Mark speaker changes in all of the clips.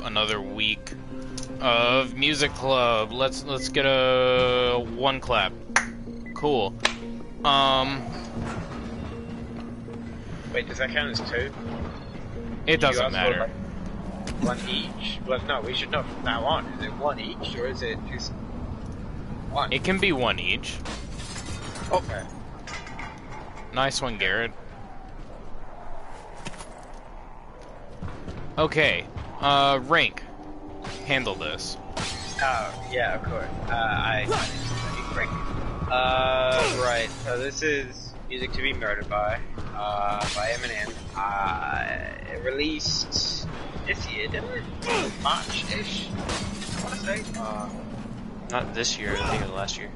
Speaker 1: another week of music club. Let's get a one clap. Cool.
Speaker 2: Wait, does that count as two?
Speaker 1: It doesn't matter.
Speaker 2: One each? Well, no, we should know from now on. Is it one each, or is it just one?
Speaker 1: It can be one each.
Speaker 2: Okay.
Speaker 1: Nice one, Garrett. Okay. Rank. Handle this.
Speaker 2: Oh, yeah, of course. Great. Right, so this is Music to Be Murdered by Eminem. It released this year, didn't it? March-ish, I want to say.
Speaker 3: Not this year, I think it was last year.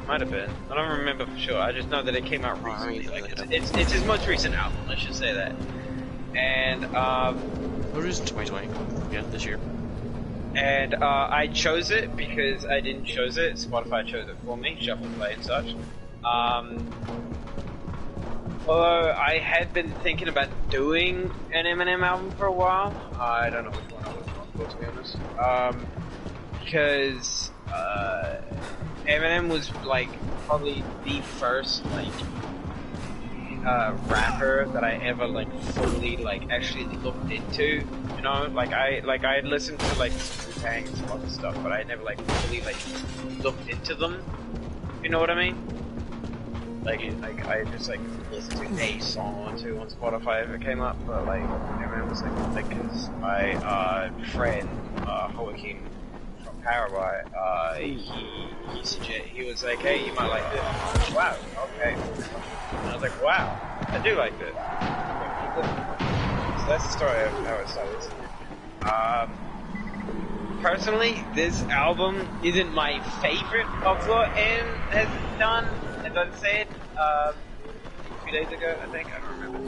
Speaker 2: Might have been. I don't remember for sure. I just know that it came out recently. Like, it's his most recent album, let's just say that. And,
Speaker 3: What was it, 2020? Yeah, this year.
Speaker 2: And I chose it because I didn't choose it. Spotify chose it for me, shuffle play and such. Although I had been thinking about doing an Eminem album for a while. I don't know which one I would have gone for, to be honest. Because Eminem was like probably the first like rapper that I ever like fully like actually looked into. You know, like I had listened to like Wu-Tang and some other stuff, but I never like fully like looked into them. You know what I mean? Like I just like listened to a song or two on Spotify if it came up, but like Eminem was like cause my friend Joaquin from Paraguay, he was like, hey, you might like this. Wow, okay. And I was like, wow, I do like this. So that's the story of how it started. Personally, this album isn't my favorite of what M has done, as I said, a few days ago, I think, I don't remember.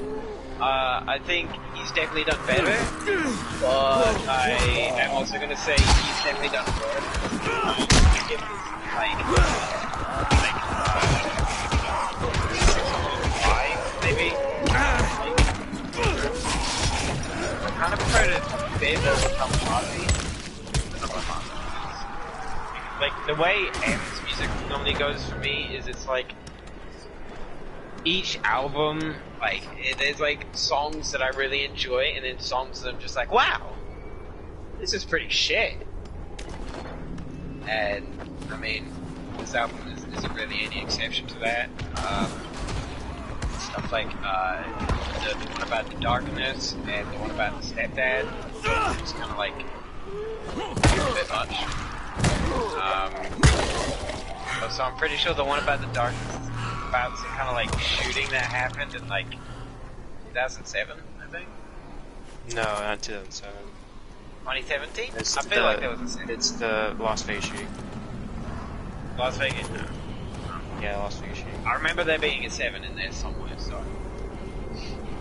Speaker 2: I think he's definitely done better, but I am also going to say he's definitely done worse. Give him, like, 6.5, maybe? I kind of prefer to Bev over Kamikaze. Like, the way M's music normally goes for me is it's like, each album, like, there's like songs that I really enjoy, and then songs that I'm just like, wow, this is pretty shit. And, I mean, this album isn't really any exception to that. Stuff like, the one about the darkness, and the one about the stepdad, it's kind of like, a bit much. So I'm pretty sure the one about the darkness is about some kind of like shooting that happened in like 2007, I think.
Speaker 3: No, not 2007.
Speaker 2: 2017?
Speaker 3: It's
Speaker 2: I feel like that was a 7.
Speaker 3: It's the Las Vegas shooting.
Speaker 2: Las Vegas? No.
Speaker 3: Yeah, Las Vegas shooting.
Speaker 2: I remember there being a 7 in there somewhere, so.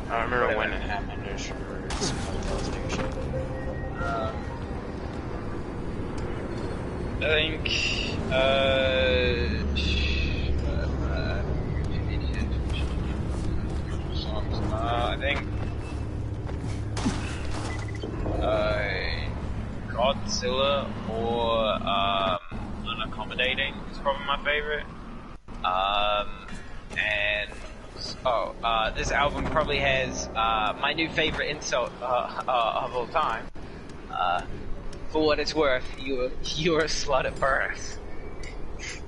Speaker 3: I don't remember when it happened, I just remember it's Las Vegas shooting.
Speaker 2: I think, I think, Godzilla or, Unaccommodating is probably my favorite. This album probably has, my new favorite insult, of all time. For what it's worth, you're a slut at birth. If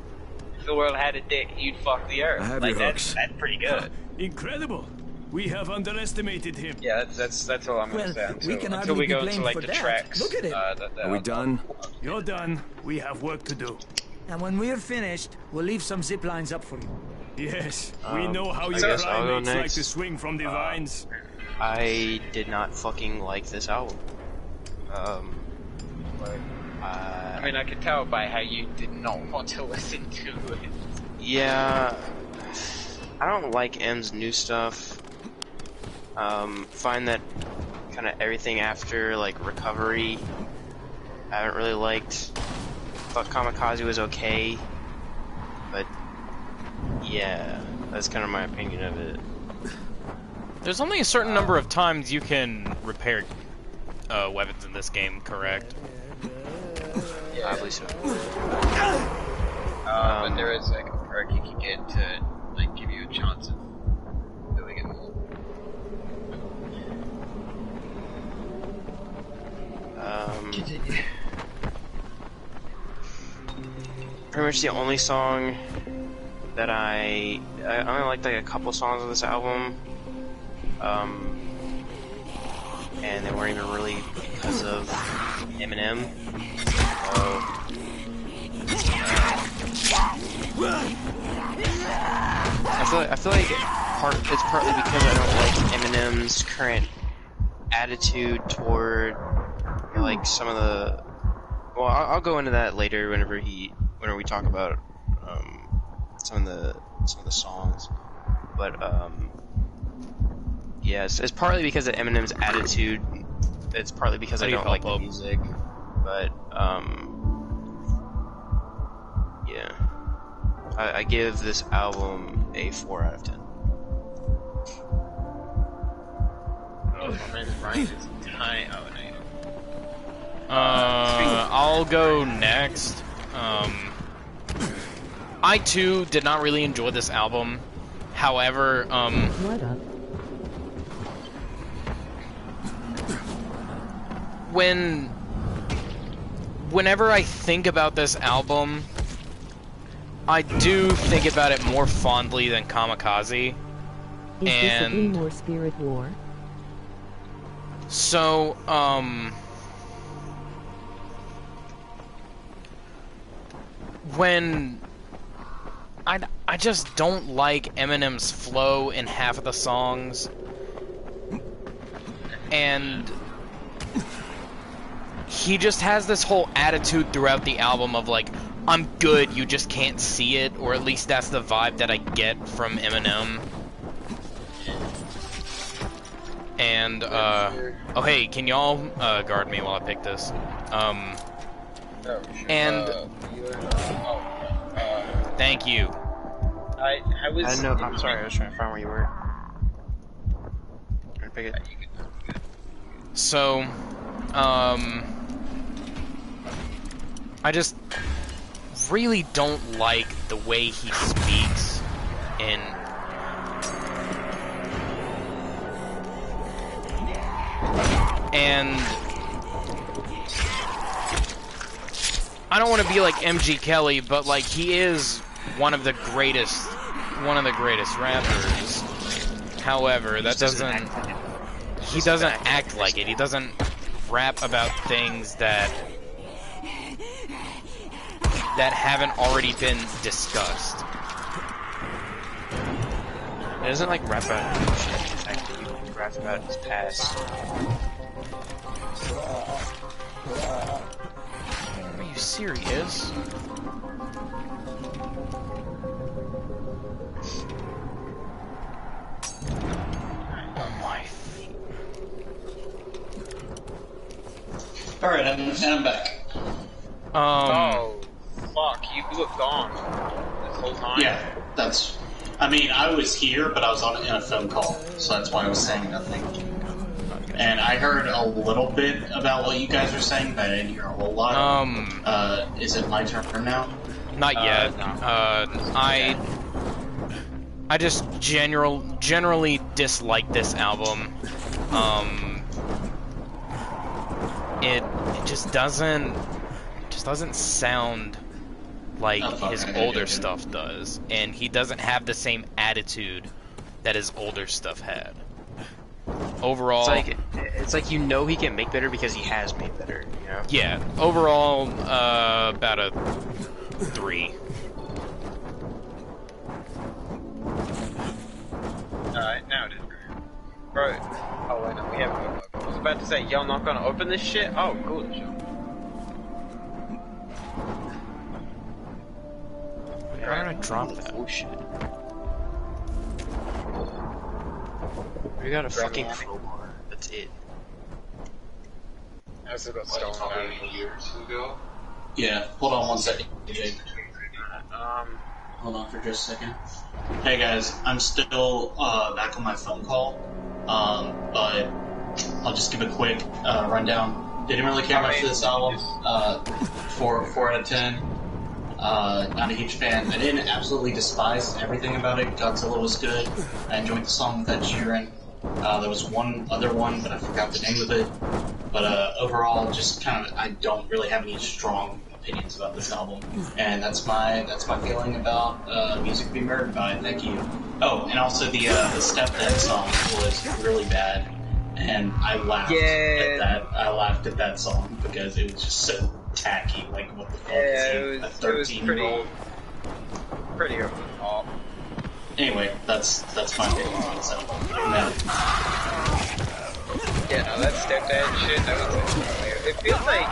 Speaker 2: the world had a dick, you'd fuck the earth. Like that's pretty good.
Speaker 4: Incredible. We have underestimated him.
Speaker 2: Yeah, that's all I'm gonna say until we go into like the tracks.
Speaker 5: Look at it.
Speaker 6: Are we done?
Speaker 4: You're done. We have work to do.
Speaker 5: And when we're finished, we'll leave some zip lines up for you.
Speaker 4: Yes, we know how your
Speaker 3: guess I'll go
Speaker 4: primates like
Speaker 3: next.
Speaker 4: to swing from the vines.
Speaker 3: I did not fucking like this album.
Speaker 2: I mean, I could tell by how you did not want to listen to it.
Speaker 3: Yeah, I don't like M's new stuff. Find that kind of everything after like Recovery, I haven't really liked. Thought Kamikaze was okay, but yeah, that's kind of my opinion of it.
Speaker 1: There's only a certain number of times you can repair weapons in this game, correct?
Speaker 2: Yeah.
Speaker 3: I believe so.
Speaker 2: But there is like a perk you can get to like give you a chance of doing it more.
Speaker 3: Pretty much the only song that I only liked like a couple songs of this album, and they weren't even really because of Eminem. I feel like it's partly because I don't like Eminem's current attitude toward like some of the. Well, I'll go into that later whenever we talk about some of the songs, but yeah, it's partly because of Eminem's attitude. It's partly because I don't like the music, but yeah, I give this album a 4 out of 10.
Speaker 2: Oh, my man's brain is dying. Oh, no.
Speaker 1: I'll go next. I too did not really enjoy this album. However, whenever I think about this album, I do think about it more fondly than Kamikaze.
Speaker 6: Is this a Dream or Spirit War?
Speaker 1: So, when I just don't like Eminem's flow in half of the songs, and he just has this whole attitude throughout the album of like, I'm good, you just can't see it, or at least that's the vibe that I get from Eminem. And, oh hey, can y'all, guard me while I pick this? Thank you.
Speaker 2: I
Speaker 3: didn't know. I'm sorry. I was trying to find where you were. Trying to pick it.
Speaker 1: So, I just really don't like the way he speaks in. And I don't want to be like MG Kelly, but like he is one of the greatest rappers. However, that doesn't he doesn't act like it. He doesn't rap about things that haven't already been discussed.
Speaker 3: It doesn't like rap about shit. He raps about his past.
Speaker 1: Are you serious? Oh my feet.
Speaker 7: Alright, I'm back.
Speaker 2: Oh, fuck, you were gone this whole time?
Speaker 7: Yeah, I mean, I was here, but I was in a phone call, so that's why I was saying nothing. And I heard a little bit about what you guys were saying, but I didn't hear a whole lot. Is it my turn now?
Speaker 1: Not yet.
Speaker 2: No.
Speaker 1: I just generally dislike this album. It just doesn't sound like his older stuff does, and he doesn't have the same attitude that his older stuff had. Overall,
Speaker 3: it's like you know he can make better because he has made better. You know?
Speaker 1: Yeah. Overall, about a 3.
Speaker 2: Alright, now it is. Bro. Oh, wait, no, we haven't opened it. I was about to say, y'all not gonna open this shit? Oh, good.
Speaker 1: Why did I drop that?
Speaker 3: Oh shit. We got a fucking crowbar. That's it.
Speaker 2: I still got stolen out of years ago.
Speaker 7: Yeah, hold on one second, Jake. Hold on for just a second. Hey guys, I'm still back on my phone call, but I'll just give a quick rundown. Didn't really care much for this album. 4 out of 10. Not a huge fan. I didn't absolutely despise everything about it. Godzilla was good. I enjoyed the song with Ed Sheeran. There was one other one, but I forgot the name of it. But overall, just kind of, I don't really have any strong opinions about this album, and that's my feeling about Music Be Murdered By. Thank you. Oh, and also the Stepdad song was really bad, and I laughed at that. I laughed at that song because it was just so tacky. Like, what the fuck is he, a 13-year-old?
Speaker 2: Pretty over the top.
Speaker 7: Anyway, that's my opinion on this album. No.
Speaker 2: Yeah, no, that Stepdad shit, that was it feels like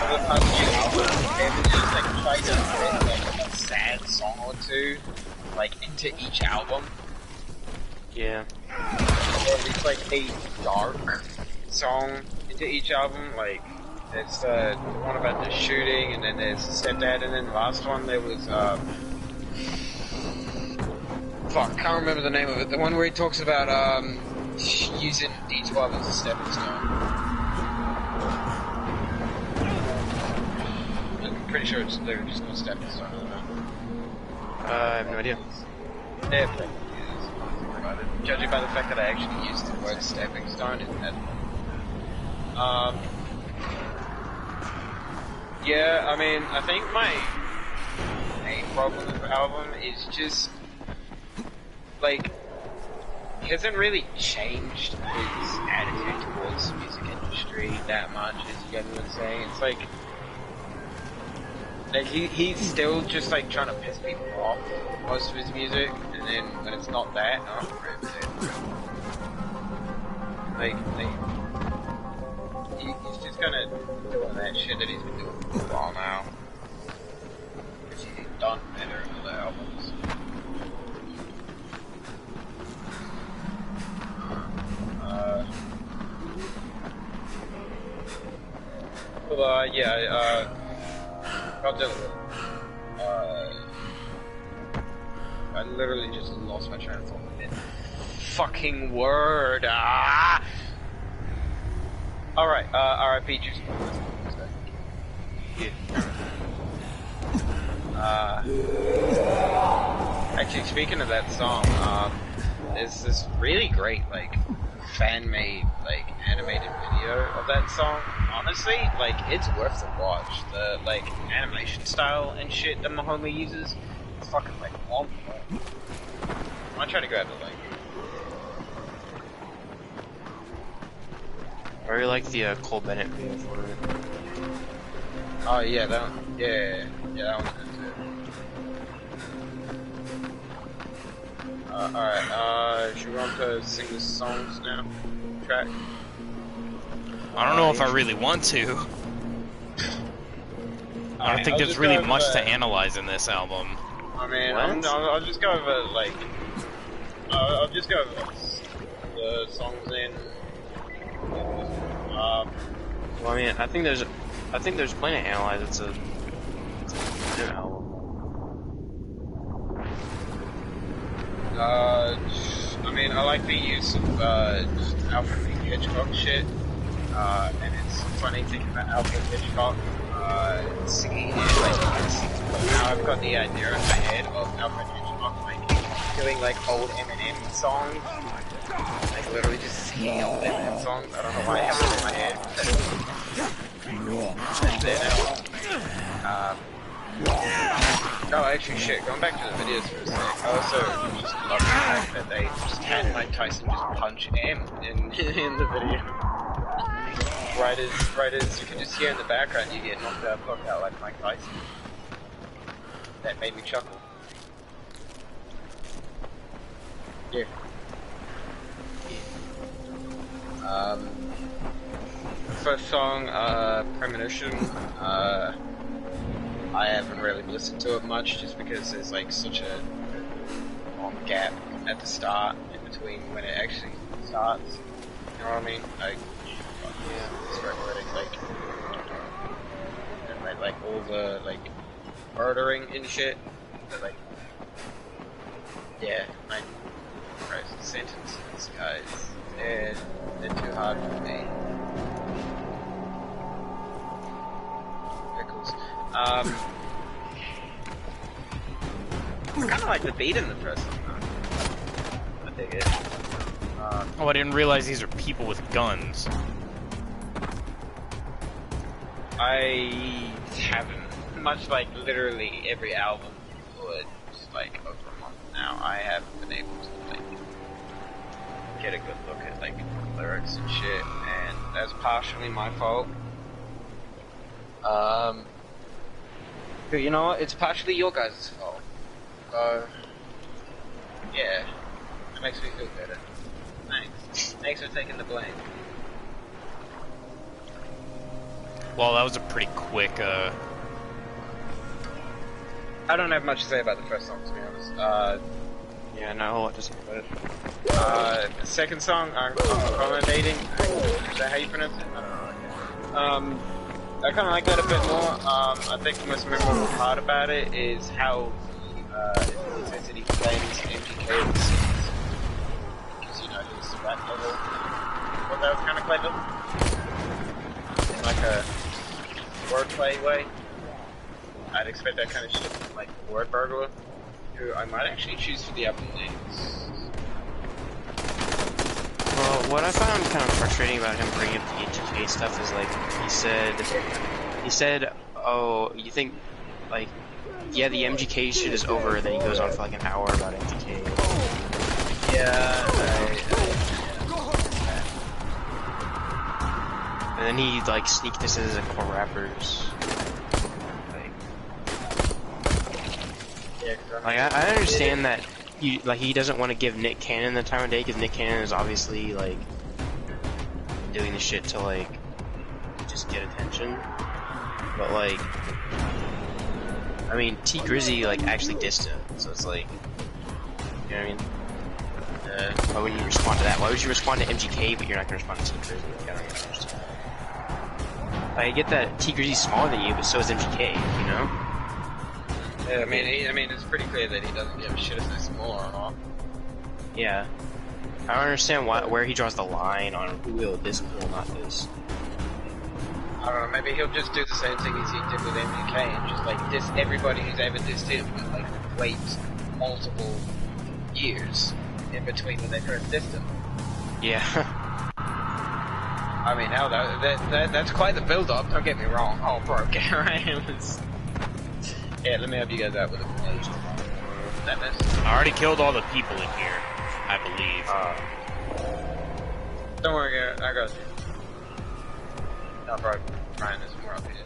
Speaker 2: over the past few albums, they've just like tried to fit like a sad song or two, like into each album.
Speaker 3: Yeah.
Speaker 2: Or at least like a dark song into each album. Like there's the one about the shooting, and then there's Stepdad, and then the last one there was fuck, can't remember the name of it. The one where he talks about using D12 as a stepping stone. I'm pretty sure they're just called stepping stone at the moment.
Speaker 3: I have no idea.
Speaker 2: Yeah, probably is. But judging by the fact that I actually used the word stepping stone in that. Yeah, I mean, I think my main problem with the album is just like, he hasn't really changed his attitude towards the music industry that much, as you get what I'm saying. It's like he's still just like trying to piss people off with most of his music, and then when it's not that, I'm with it. He's just kind of doing that shit that he's been doing for a while now. Which he's done better in other albums. Godzilla. I literally just lost my train of thought. Fucking word. Alright, RIP Juice. Actually, speaking of that song, there's this really great, like, fan-made, like, animated video of that song. Honestly, like, it's worth the watch. The, like, animation style and shit that my homie uses, it's fucking, like, on point. I'm gonna try to grab the link.
Speaker 3: I really like the Cole Bennett video for it.
Speaker 2: Oh, yeah, that one. Yeah, that one's good, too. Alright, should we go on to sing the songs now? Track?
Speaker 1: I don't know if I really want to. I don't think there's really much to analyze in this album.
Speaker 2: I mean, I'll just go over, like, I'll just go over the songs in.
Speaker 3: Well, I mean, I think there's plenty to analyze. It's a good album.
Speaker 2: I mean, I like the use of just Alfred Hitchcock shit. And it's funny thinking about Alfred Hitchcock singing it, like, now I've got the idea in my head of Alfred Hitchcock, like, doing, like, old Eminem songs, like, literally just singing old Eminem songs. I don't know why I have it in my head. No, actually, shit, going back to the videos for a sec, I also just love the fact that they just had Mike Tyson just punch M in the video. Right as you can just hear in the background, you get knocked out like Mike Tyson. That made me chuckle. Yeah. First song, Premonition. I haven't really listened to it much just because there's like such a long gap at the start in between when it actually starts. You know what I mean? Like, yeah, it's very poetic, like all the like murdering and shit. But, like, yeah, like, Christ, sentences, guys. They're too hard for me. Pickles. I kind of like the beat in the first one, though. I dig it.
Speaker 1: Oh, I didn't realize these are people with guns.
Speaker 2: I haven't, much like literally every album for just like over a month now, I haven't been able to like get a good look at like lyrics and shit, and that's partially my fault. But you know what? It's partially your guys' fault. So yeah, that makes me feel better. Thanks. Thanks for taking the blame.
Speaker 1: Well, that was a pretty quick,
Speaker 2: I don't have much to say about the first song, to be honest.
Speaker 3: Yeah, not a whole lot to say about it.
Speaker 2: The second song, Accommodating, is that how you pronounce it? I don't know. I kind of like that a bit more. I think the most memorable part about it is how he says that he claims MGK scenes. Because, you know, he's that level. Well, that was kind of clever. In like a wordplay way. I'd expect that kind of shit from like the Word Burglar, who I might actually choose for the album names.
Speaker 3: Well, what I found kind of frustrating about him bringing up the HK stuff is like he said, oh, you think like, yeah, the MGK shit is over, and then he goes on for like an hour about MGK. And then he like sneak this as a core rappers. Like I understand that he doesn't want to give Nick Cannon the time of day, because Nick Cannon is obviously like doing the shit to like just get attention. But like, I mean, T Grizzy like actually dissed him, so it's like, you know what I mean? Why wouldn't you respond to that? Why would you respond to MGK but you're not gonna respond to T Grizzy? Like, I don't understand. I get that T Grizzy's smaller than you, but so is MGK, you know?
Speaker 2: Yeah, I mean, it's pretty clear that he doesn't give a shit if they're smaller or not.
Speaker 3: Yeah. I don't understand where he draws the line on who will diss and who will not diss.
Speaker 2: I don't know, maybe he'll just do the same thing as he did with MGK and just like diss everybody who's ever dissed him, but like wait multiple years in between when they first dissed him.
Speaker 3: Yeah.
Speaker 2: I mean, hell, that's quite the build-up, don't get me wrong. Oh, bro, Gary was... Yeah, let me help you guys out with it. That mess.
Speaker 1: I already killed all the people in here, I believe.
Speaker 2: Don't worry, Gary, I got you. No, bro, Ryan is more up here.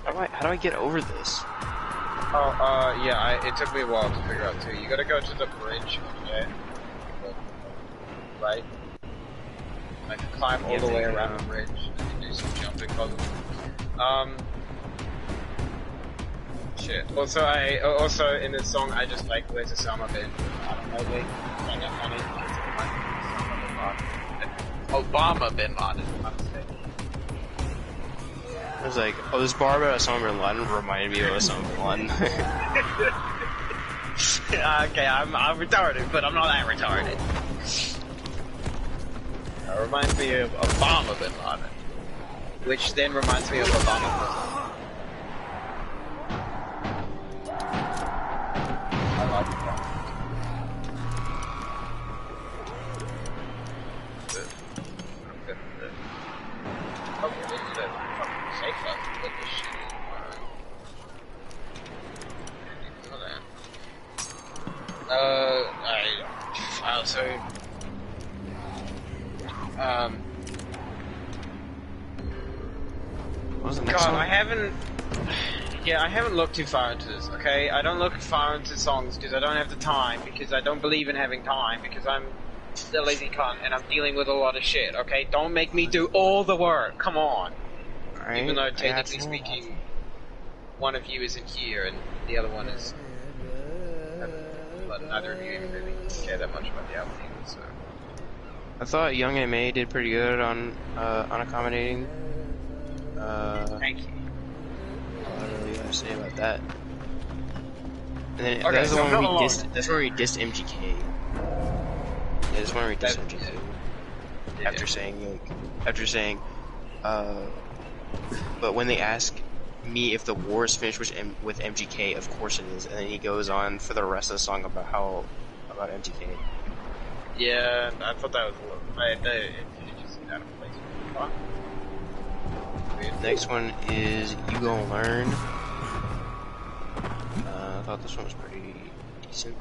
Speaker 3: How do I get over this?
Speaker 2: Oh, yeah, it took me a while to figure out too. You gotta go to the bridge over there. Right? Like, climb all the way around the bridge and do some jumping puzzles. Shit. Also in this song, I just like, where's Osama bin? I don't know, they find that funny because Obama bin Laden. I'm mistaken.
Speaker 3: I was like, oh, this bar about Osama bin Laden reminded me of Osama bin Laden.
Speaker 2: Okay, I'm retarded, but I'm not that retarded. It reminds me of Obama bin Laden, which then reminds me of Obama. I like that.
Speaker 3: What was the next
Speaker 2: God,
Speaker 3: one?
Speaker 2: I haven't looked too far into this, okay? I don't look far into songs because I don't have the time, because I don't believe in having time, because I'm a lazy cunt and I'm dealing with a lot of shit, okay? Don't make me do all the work, come on.
Speaker 3: Right,
Speaker 2: Even though technically speaking, one of you isn't here and the other one is... But neither of you even really care that much about the album either, so...
Speaker 3: I thought Young M.A. did pretty good on accommodating.
Speaker 2: Thank you.
Speaker 3: I don't really have to say about that. And then
Speaker 2: Okay,
Speaker 3: that's
Speaker 2: so
Speaker 3: the one
Speaker 2: not
Speaker 3: where
Speaker 2: alone.
Speaker 3: that's where we dissed MGK. I just want to read this
Speaker 2: That-
Speaker 3: MGK.
Speaker 2: yeah.
Speaker 3: After saying, but when they ask me if the war is finished with MGK, of course it is. And then he goes on for the rest of the song about MGK.
Speaker 2: Yeah, I thought that was a little. It just seemed out of place. Huh? Weird.
Speaker 3: Next one is You Gon' Learn. I thought this one was pretty decent.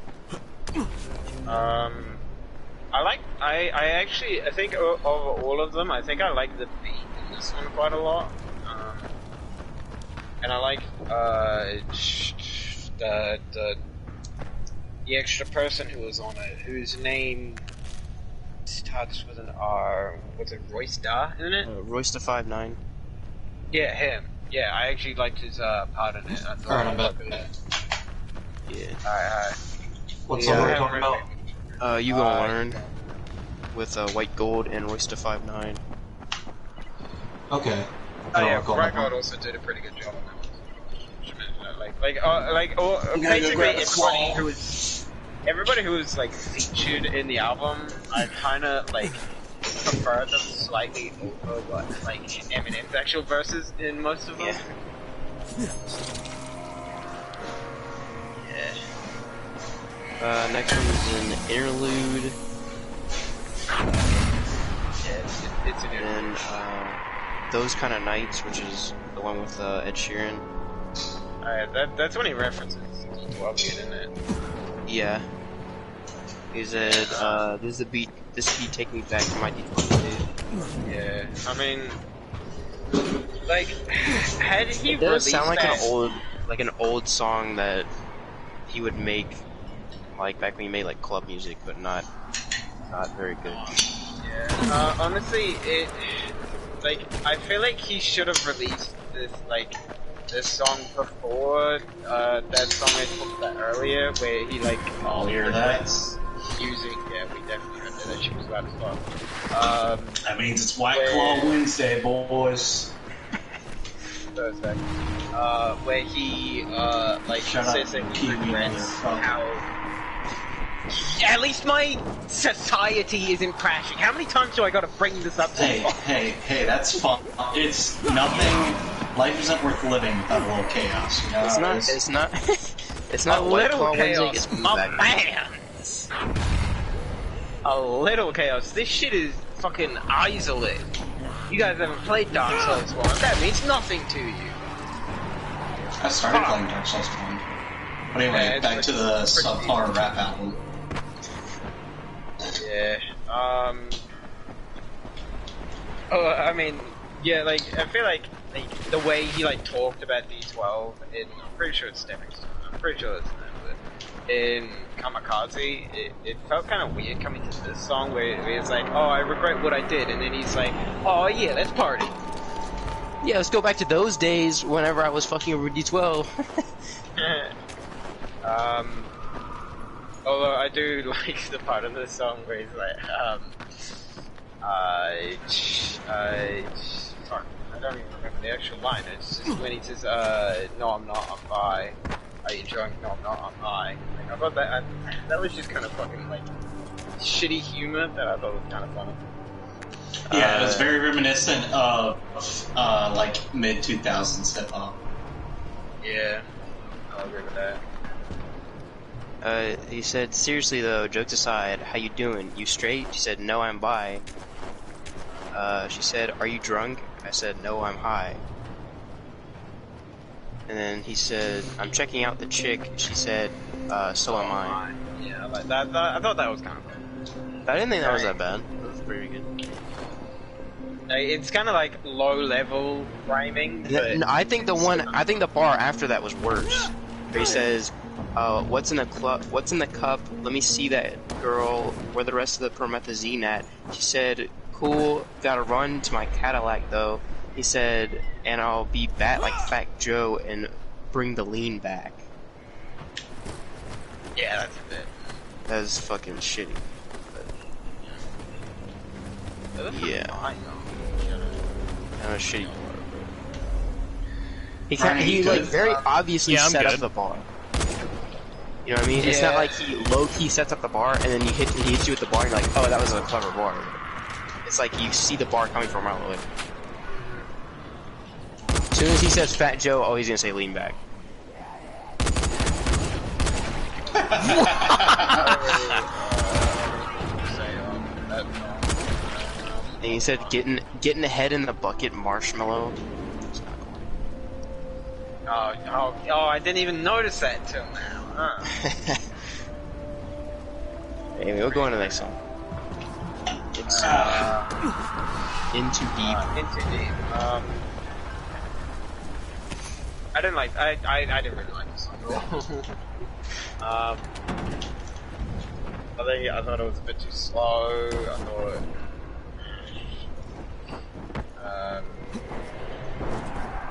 Speaker 2: I think of all of them, I think I like the beat in this one quite a lot. And I like the extra person who was on it, whose name starts with an R. Was it Royce Da, isn't it?
Speaker 3: Royce the 5'9".
Speaker 2: Yeah, him. Yeah, I actually liked his part in it. I thought
Speaker 7: Alright, I'm
Speaker 2: it was
Speaker 7: back.
Speaker 2: good.
Speaker 3: Yeah.
Speaker 2: Alright.
Speaker 7: What
Speaker 2: Yeah,
Speaker 7: song are
Speaker 2: I
Speaker 7: we
Speaker 2: haven't
Speaker 7: talking about?
Speaker 2: read
Speaker 3: You Gon' Learn with White Gold and Royce the 5'9".
Speaker 7: Okay.
Speaker 2: Oh
Speaker 7: I don't
Speaker 2: yeah,
Speaker 7: recall that
Speaker 2: Bragard
Speaker 7: one.
Speaker 2: also did a pretty good job on that.
Speaker 7: You gotta go
Speaker 2: Basically,
Speaker 7: grab a claw.
Speaker 2: everybody who was like featured in the album, I kind of like prefer them slightly over what like Eminem's actual verses in most of them. Yeah.
Speaker 3: Next one is an interlude,
Speaker 2: Yeah, it's an
Speaker 3: and Those Kind of Nights, which is the one with Ed Sheeran.
Speaker 2: that's when he references D12, isn't it?
Speaker 3: Yeah. He said, this beat take me back to my D12 days.
Speaker 2: Yeah. I mean, like, had he
Speaker 3: It does
Speaker 2: released
Speaker 3: sound like
Speaker 2: that...
Speaker 3: an old song that he would make, like back when he made like club music, but not very good.
Speaker 2: Yeah. Honestly, I feel like he should have released this song before that song I talked about earlier, where he
Speaker 7: I'll hear that.
Speaker 2: using. Yeah, we definitely heard that. That shit was loud as fuck.
Speaker 7: That means it's White Claw Wednesday, boys.
Speaker 2: Thursday. Where he
Speaker 7: Shut up,
Speaker 2: says that he
Speaker 7: Kiwi
Speaker 2: regrets
Speaker 7: motherfucker.
Speaker 2: how. At least my society isn't crashing. How many times do I gotta bring this up to you?
Speaker 7: Hey, that's fun. It's nothing. Life isn't worth living without a little chaos. You know
Speaker 3: It's
Speaker 7: how
Speaker 3: not.
Speaker 7: it is?
Speaker 3: It's not. It's
Speaker 2: A
Speaker 3: not White
Speaker 2: little
Speaker 3: Claw Wednesday.
Speaker 2: chaos,
Speaker 3: It's
Speaker 2: my
Speaker 3: Back.
Speaker 2: man. A little chaos. This shit is fucking isolate. You guys haven't played Dark Souls 1. That means nothing to you.
Speaker 7: I started playing Dark Souls 1. But anyway,
Speaker 2: Yeah, it's
Speaker 7: back to the subpar rap album.
Speaker 2: Yeah. Oh, I mean, yeah. Like, I feel like the way he talked about D12 in, I'm pretty sure it's Stepping Stone. I'm pretty sure it's in Kamikaze. It felt kind of weird coming to this song where it's like, oh, I regret what I did, and then he's like, oh yeah, let's party.
Speaker 3: Yeah, let's go back to those days whenever I was fucking over D12.
Speaker 2: Although I do like the part of the song where he's like, fuck, I don't even remember the actual line. It's just when he says, no, I'm not, I'm bi. Are you drunk? No, I'm not, I'm high. Like, I thought that, that was just kind of fucking, shitty humor that I thought was kind of funny.
Speaker 7: Yeah, it was very reminiscent of mid 2000s hip hop.
Speaker 2: Yeah, I'll agree with that.
Speaker 3: He said, seriously though, jokes aside, how you doing? You straight? She said, no, I'm bi. She said, are you drunk? I said, no, I'm high. And then he said, I'm checking out the chick. She said, so am I.
Speaker 2: Yeah, I like that. I thought that was kind of fun.
Speaker 3: I didn't think that was that bad. It was pretty good.
Speaker 2: It's kind of low level rhyming. But
Speaker 3: No, I think the bar after that was worse. Where he says, what's in the What's in the cup? Let me see that girl. Where the rest of the promethazine at? She said, cool. Gotta run to my Cadillac though. He said, and I'll be back like Fat Joe and bring the lean back.
Speaker 2: Yeah, that's a bit.
Speaker 3: That was fucking shitty. Yeah. That was shitty. He
Speaker 7: Ryan,
Speaker 3: he
Speaker 7: you
Speaker 3: like
Speaker 7: good?
Speaker 3: very obviously
Speaker 1: Yeah, I'm
Speaker 3: set
Speaker 1: good.
Speaker 3: up the bar. You know what I mean? It's not
Speaker 2: Yeah.
Speaker 3: like he low-key sets up the bar and then he hits you with the bar and you're like, oh, that was a clever bar. It's like you see the bar coming from a mile away. As soon as he says Fat Joe, oh, he's gonna say lean back. And he said getting ahead in the bucket marshmallow.
Speaker 2: Oh, I didn't even notice that until now. Huh.
Speaker 3: Anyway, we'll go on to the next song. It's Into Deep.
Speaker 2: Into Deep. I didn't like. I didn't really like this song at all. I thought it was a bit too slow. I thought.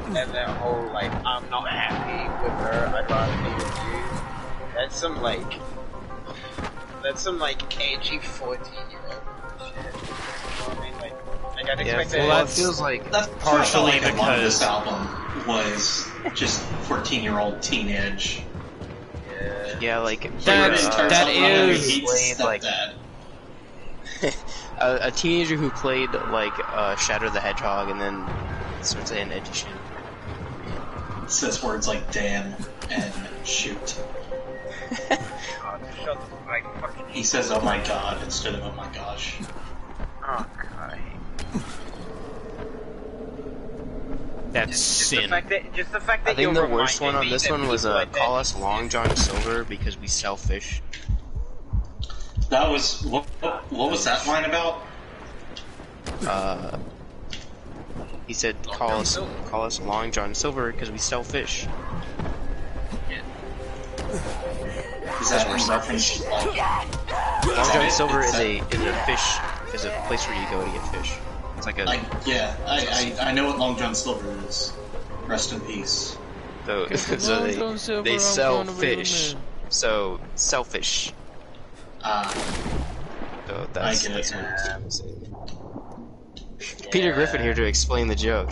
Speaker 2: And that whole like, I'm not happy with her. I'd rather be with you. That's some like edgy 14-year-old shit. I mean, like I'd expect that.
Speaker 1: well,
Speaker 3: It feels like
Speaker 7: That's
Speaker 1: partially
Speaker 7: like a lot of
Speaker 1: because
Speaker 7: this album was just 14-year-old teenage.
Speaker 3: yeah, like
Speaker 1: That is
Speaker 3: played like a teenager who played like Shadow the Hedgehog and then starts saying edgy shit.
Speaker 7: Says words like damn and shoot. He says oh my god instead of oh my gosh.
Speaker 2: Oh god.
Speaker 1: that's
Speaker 2: Just
Speaker 1: sin.
Speaker 2: the fact that
Speaker 3: I think the worst one on this one was call us Long John Silver because we sell fish.
Speaker 7: That was what was that line about?
Speaker 3: He said call us Long John Silver because we sell fish.
Speaker 7: Is that in reference to like
Speaker 3: Long John Silver is a place where you go to get fish. It's like a
Speaker 7: I know what Long John Silver is. Rest in peace.
Speaker 3: so they sell fish. So selfish. So that's
Speaker 7: I get it.
Speaker 3: what I'm saying. Peter Griffin here to explain the joke.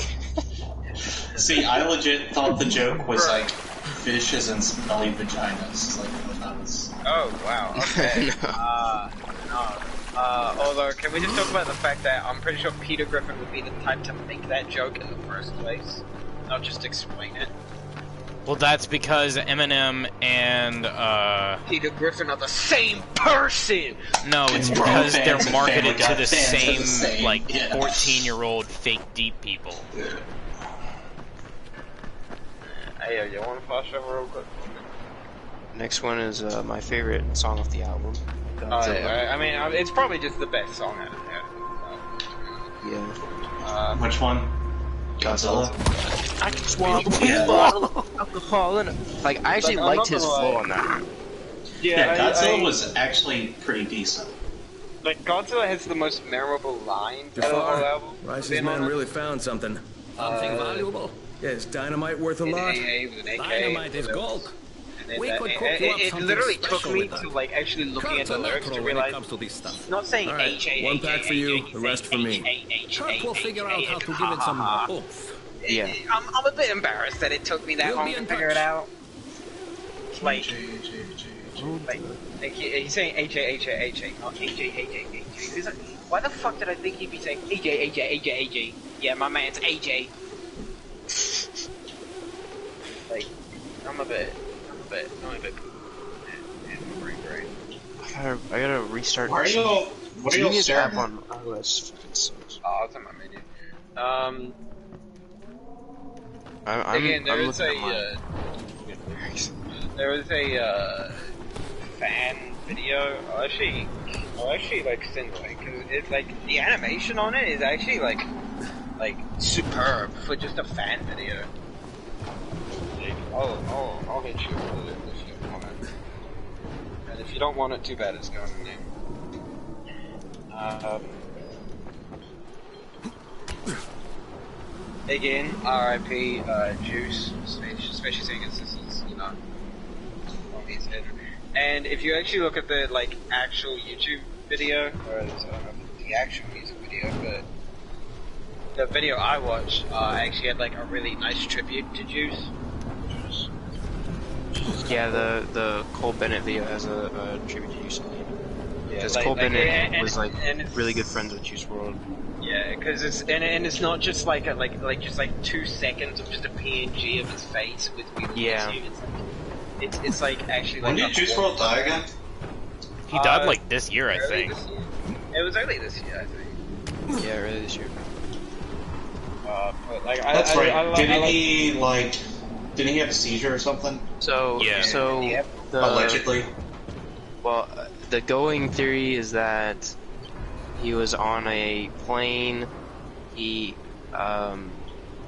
Speaker 7: See, I legit thought the joke was like fish as in smelly vaginas. Like that was.
Speaker 2: Oh wow. Okay.
Speaker 7: Yeah.
Speaker 2: Although, can we just talk about the fact that I'm pretty sure Peter Griffin would be the type to make that joke in the first place, not just explain it.
Speaker 1: Well, that's because Eminem and
Speaker 2: Peter Griffin are the same person.
Speaker 1: no, it's
Speaker 7: And
Speaker 1: because
Speaker 7: fans
Speaker 1: they're
Speaker 7: and
Speaker 1: marketed
Speaker 7: Family
Speaker 1: to
Speaker 7: Guy
Speaker 1: the
Speaker 7: fans are
Speaker 1: same
Speaker 7: the same,
Speaker 1: like
Speaker 7: yeah.
Speaker 1: 14-year-old fake deep people.
Speaker 2: Hey, you want to flash over real quick?
Speaker 3: Next one is my favorite song off the album. Godzilla.
Speaker 2: I mean, it's probably just the best song out of there.
Speaker 3: Yeah.
Speaker 7: Which one? Godzilla.
Speaker 3: I can swallow
Speaker 7: Yeah.
Speaker 3: a bottle of alcohol in it. Like, I actually
Speaker 2: Like, I'm
Speaker 3: liked
Speaker 2: not
Speaker 3: his
Speaker 2: gonna
Speaker 3: flow
Speaker 2: lie.
Speaker 3: on that.
Speaker 7: Yeah, Godzilla was actually pretty decent.
Speaker 2: Like, Godzilla has the most memorable line out of the whole album.
Speaker 4: Rice's
Speaker 2: being
Speaker 4: man
Speaker 2: honest.
Speaker 4: really found something. Something valuable? Yes, dynamite worth a lot.
Speaker 2: It was an AK.
Speaker 4: Dynamite is gold.
Speaker 2: And then
Speaker 4: We
Speaker 2: that-
Speaker 4: could cook
Speaker 2: it,
Speaker 4: you up
Speaker 2: it
Speaker 4: something
Speaker 2: literally took
Speaker 4: special
Speaker 2: me
Speaker 4: with that.
Speaker 2: to, like, actually looking at the lyrics to
Speaker 4: when it
Speaker 2: realize
Speaker 4: comes to this stuff.
Speaker 2: it's not saying
Speaker 4: All right,
Speaker 2: H-A-H-A-H-A.
Speaker 4: one pack for you, the rest for me. Kurt will figure out how to give it some oomph.
Speaker 3: Yeah.
Speaker 2: I'm a bit embarrassed that it took me that
Speaker 4: We'll
Speaker 2: long
Speaker 4: be
Speaker 2: to
Speaker 4: in
Speaker 2: figure
Speaker 4: touch.
Speaker 2: it out. Like, he's saying H-A-H-A-H-A, not H-A-H-A-H-A. He's like, why the fuck did I think he'd be saying H-A-H-A-H-A-H-A? Yeah, my man's A-J. Like, I'm a bit.
Speaker 3: I gotta restart.
Speaker 7: What are you
Speaker 3: Genius
Speaker 7: staring
Speaker 3: app
Speaker 7: at?
Speaker 3: on iOS fucking sucks.
Speaker 2: Oh, it's on my menu.
Speaker 3: I'm
Speaker 2: Again, there was
Speaker 3: looking at
Speaker 2: a
Speaker 3: mine.
Speaker 2: there was a fan video. I'll actually like send like, cause it's like the animation on it is actually like superb for just a fan video. I'll hit you with it if you want it. And if you don't want it, too bad. It's going in there. Again, R.I.P. Juice, especially seeing as this is, you know, on his head. And if you actually look at the like actual YouTube video, or I don't know if it's the actual music video, but the video I watched actually had like a really nice tribute to Juice, which was
Speaker 3: Yeah, the Cole Bennett video has a tribute to Juice WRLD.
Speaker 2: Yeah,
Speaker 3: Because
Speaker 2: like,
Speaker 3: Cole Bennett
Speaker 2: and
Speaker 3: was like
Speaker 2: it's,
Speaker 3: really good friends with Juice WRLD.
Speaker 2: Yeah, because it's not just like just like 2 seconds of just a PNG of his face with
Speaker 3: Yeah.
Speaker 2: It's like actually
Speaker 7: When
Speaker 2: like.
Speaker 7: did Juice WRLD die again?
Speaker 1: He died like this year, I think.
Speaker 2: It was early this year, I think.
Speaker 3: Yeah, really this year.
Speaker 2: But like,
Speaker 7: That's right. Didn't he
Speaker 2: like,
Speaker 7: Didn't he have a seizure or something?
Speaker 3: So
Speaker 1: Yeah.
Speaker 3: so
Speaker 2: Yep.
Speaker 7: Allegedly.
Speaker 3: Well, the going theory is that he was on a plane. He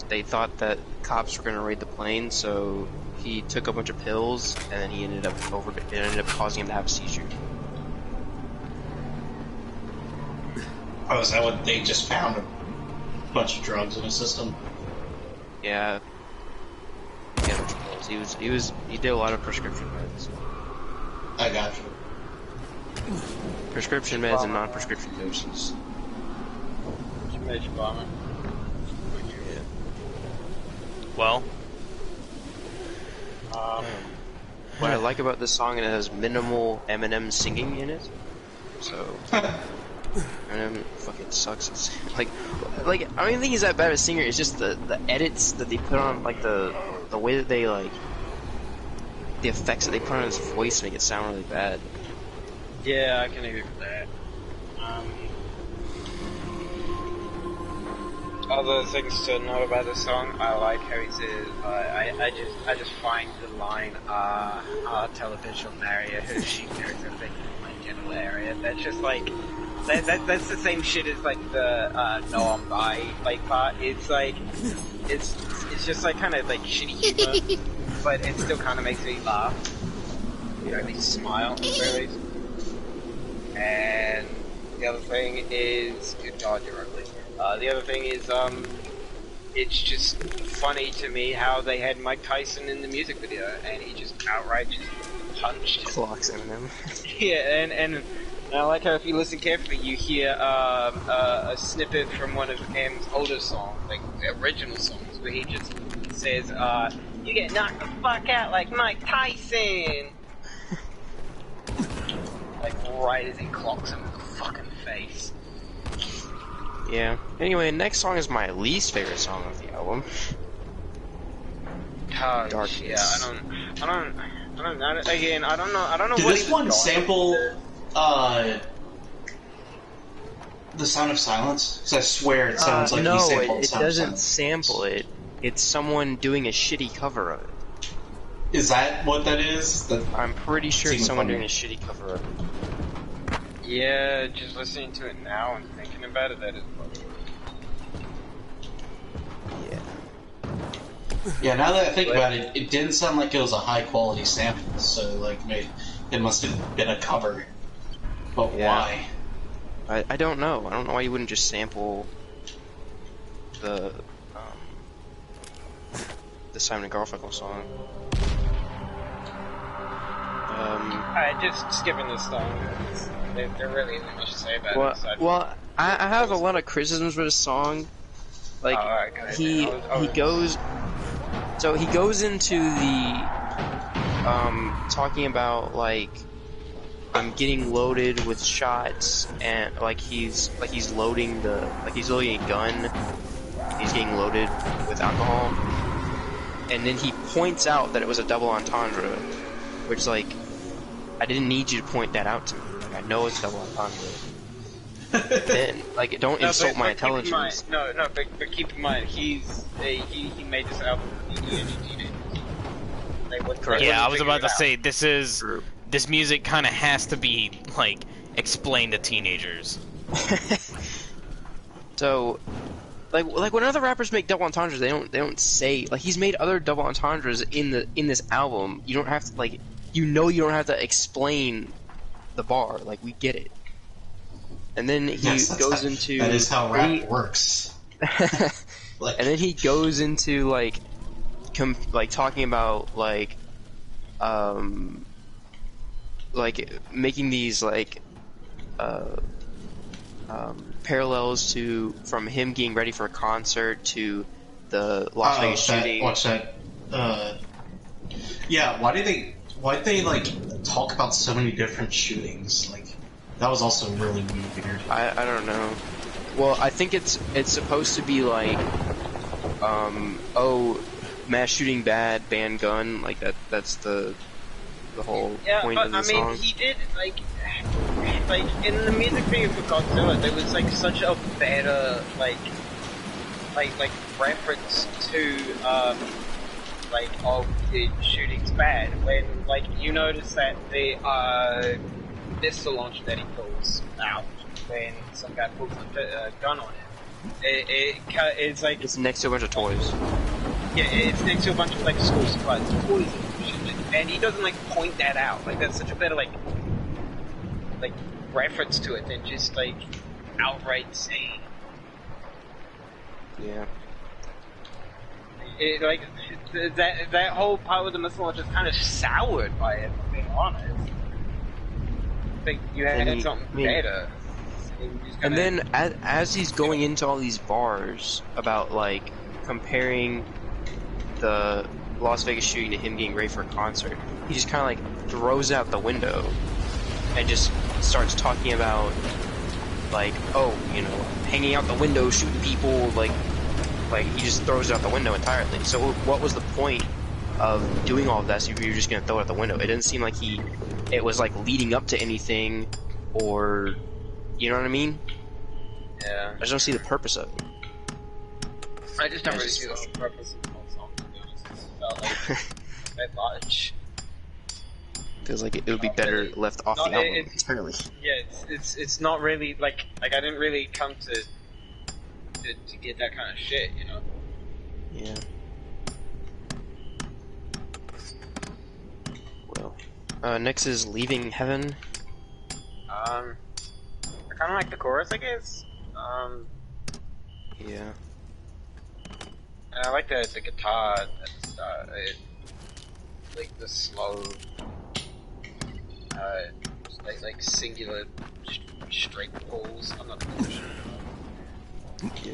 Speaker 3: they thought that cops were going to raid the plane, so he took a bunch of pills, and then he ended up it ended up causing him to have a seizure.
Speaker 7: Oh, is that what they just found? A bunch of drugs in his system?
Speaker 3: Yeah. Yeah, a bunch of pills. He did a lot of prescription meds.
Speaker 7: I got you.
Speaker 3: Prescription meds and non-prescription doses.
Speaker 2: Major bomber.
Speaker 3: Yeah.
Speaker 1: Well,
Speaker 3: What I like about this song, it has minimal Eminem singing in it. So Eminem fucking sucks. It's like I don't even think he's that bad of a singer. It's just the edits that they put on, like the way that they like the effects that they put on his voice make it sound really bad.
Speaker 2: Yeah, I can agree with that. Other things to know about the song, I like how he says, I just find the line, television area, who she carries a thing in my general area. That's just like, that's the same shit as like the, no I'm bi, like part. It's like, it's just like kind of like shitty humor, but it still kind of makes me laugh. You know, at least smile, at least. And the other thing is, good God, you're ugly. The other thing is, it's just funny to me how they had Mike Tyson in the music video, and he just outright just punched him.
Speaker 3: Clocks Eminem.
Speaker 2: Yeah, and I like how if you listen carefully, you hear a snippet from one of M's older songs, like the original songs, where he just says, "You get knocked the fuck out like Mike Tyson." Like right as he clocks him in the fucking face.
Speaker 3: Yeah. Anyway, next song is my least favorite song of the album.
Speaker 2: Oh,
Speaker 3: Darkness.
Speaker 2: yeah, I don't know. Again, I don't know
Speaker 7: Did
Speaker 2: what
Speaker 7: this
Speaker 2: he was
Speaker 7: one
Speaker 2: going
Speaker 7: sample
Speaker 2: with.
Speaker 7: The Sound of Silence? Because I swear it sounds like
Speaker 3: no,
Speaker 7: he sampled
Speaker 3: it
Speaker 7: Sound of
Speaker 3: doesn't
Speaker 7: Silence.
Speaker 3: sample it. It's someone doing a shitty cover of it.
Speaker 7: Is that what that is?
Speaker 3: I'm pretty sure
Speaker 7: Seems
Speaker 3: it's someone
Speaker 7: funny.
Speaker 3: doing a shitty cover of it.
Speaker 2: Yeah, just listening to it now and thinking about it, that is funny.
Speaker 3: Yeah.
Speaker 7: Yeah, now that I think about it, it didn't sound like it was a high quality sample, so like it must have been a cover. But
Speaker 3: Yeah.
Speaker 7: why?
Speaker 3: I don't know. I don't know why you wouldn't just sample the Simon and Garfunkel song.
Speaker 2: Alright, just skipping this song. There really isn't much to say about it. aside from-
Speaker 3: I have a lot of criticisms for this song. Like,
Speaker 2: alright, go ahead,
Speaker 3: he
Speaker 2: man.
Speaker 3: goes into the talking about like I'm getting loaded with shots, and like he's loading a gun. He's getting loaded with alcohol, and then he points out that it was a double entendre, which like I didn't need you to point that out to me. Like, I know it's a double entendre. Then, like, don't insult my intelligence.
Speaker 2: But keep in mind, he made this album for the teenagers.
Speaker 3: Correct.
Speaker 1: yeah, I was about to say
Speaker 3: True.
Speaker 1: this music kind of has to be like explained to teenagers.
Speaker 3: So, like when other rappers make double entendres, they don't say, like, he's made other double entendres in this album. You don't have to, like, you don't have to explain the bar. Like, we get it. And then he goes into
Speaker 7: that is how rap works. Like,
Speaker 3: and then he goes into like talking about like making these like parallels to from him getting ready for a concert to the Las Vegas shooting.
Speaker 7: Watch that. Yeah, why do they? why'd they like talk about so many different shootings? Like that was also really weird.
Speaker 3: I don't know. Well, I think it's supposed to be like, oh, mass shooting bad, ban gun, like that's the whole point of the
Speaker 2: I
Speaker 3: song.
Speaker 2: mean, he did like in the music video for Godzilla, there was like such a better like reference to like of the shooting's bad when like you notice that the missile launch that he pulls out when some guy pulls a gun on him. It's like
Speaker 3: It's next to a bunch of toys.
Speaker 2: yeah, it's next to a bunch of like school supplies, toys and shit, and he doesn't like point that out. Like that's such a better like reference to it than just like outright saying.
Speaker 3: Yeah.
Speaker 2: It, like that whole part with the missile launch is kind of soured by it. If I'm being honest. I think you had something better.
Speaker 3: And then as he's going into all these bars about like comparing the Las Vegas shooting to him getting ready for a concert, he just kind of like throws out the window and just starts talking about like, oh, you know, hanging out the window, shooting people, like he just throws it out the window entirely. So what was the point of doing all of that if you're just gonna throw it out the window? It didn't seem like it was like leading up to anything, or you know what I mean?
Speaker 2: Yeah.
Speaker 3: I just don't see the purpose of it.
Speaker 2: I just don't really see the whole purpose of the whole song, to be honest. It felt like that much.
Speaker 3: Feels like it would be better left off the album entirely.
Speaker 2: Yeah, it's not really like I didn't really come to get that kind of shit, you know.
Speaker 3: Yeah. Well, next is Leaving Heaven.
Speaker 2: I kind of like the chorus, I guess.
Speaker 3: Yeah.
Speaker 2: And I like the guitar at the start. Like the slow, like singular straight pulls. I'm not really sure.
Speaker 3: Yeah.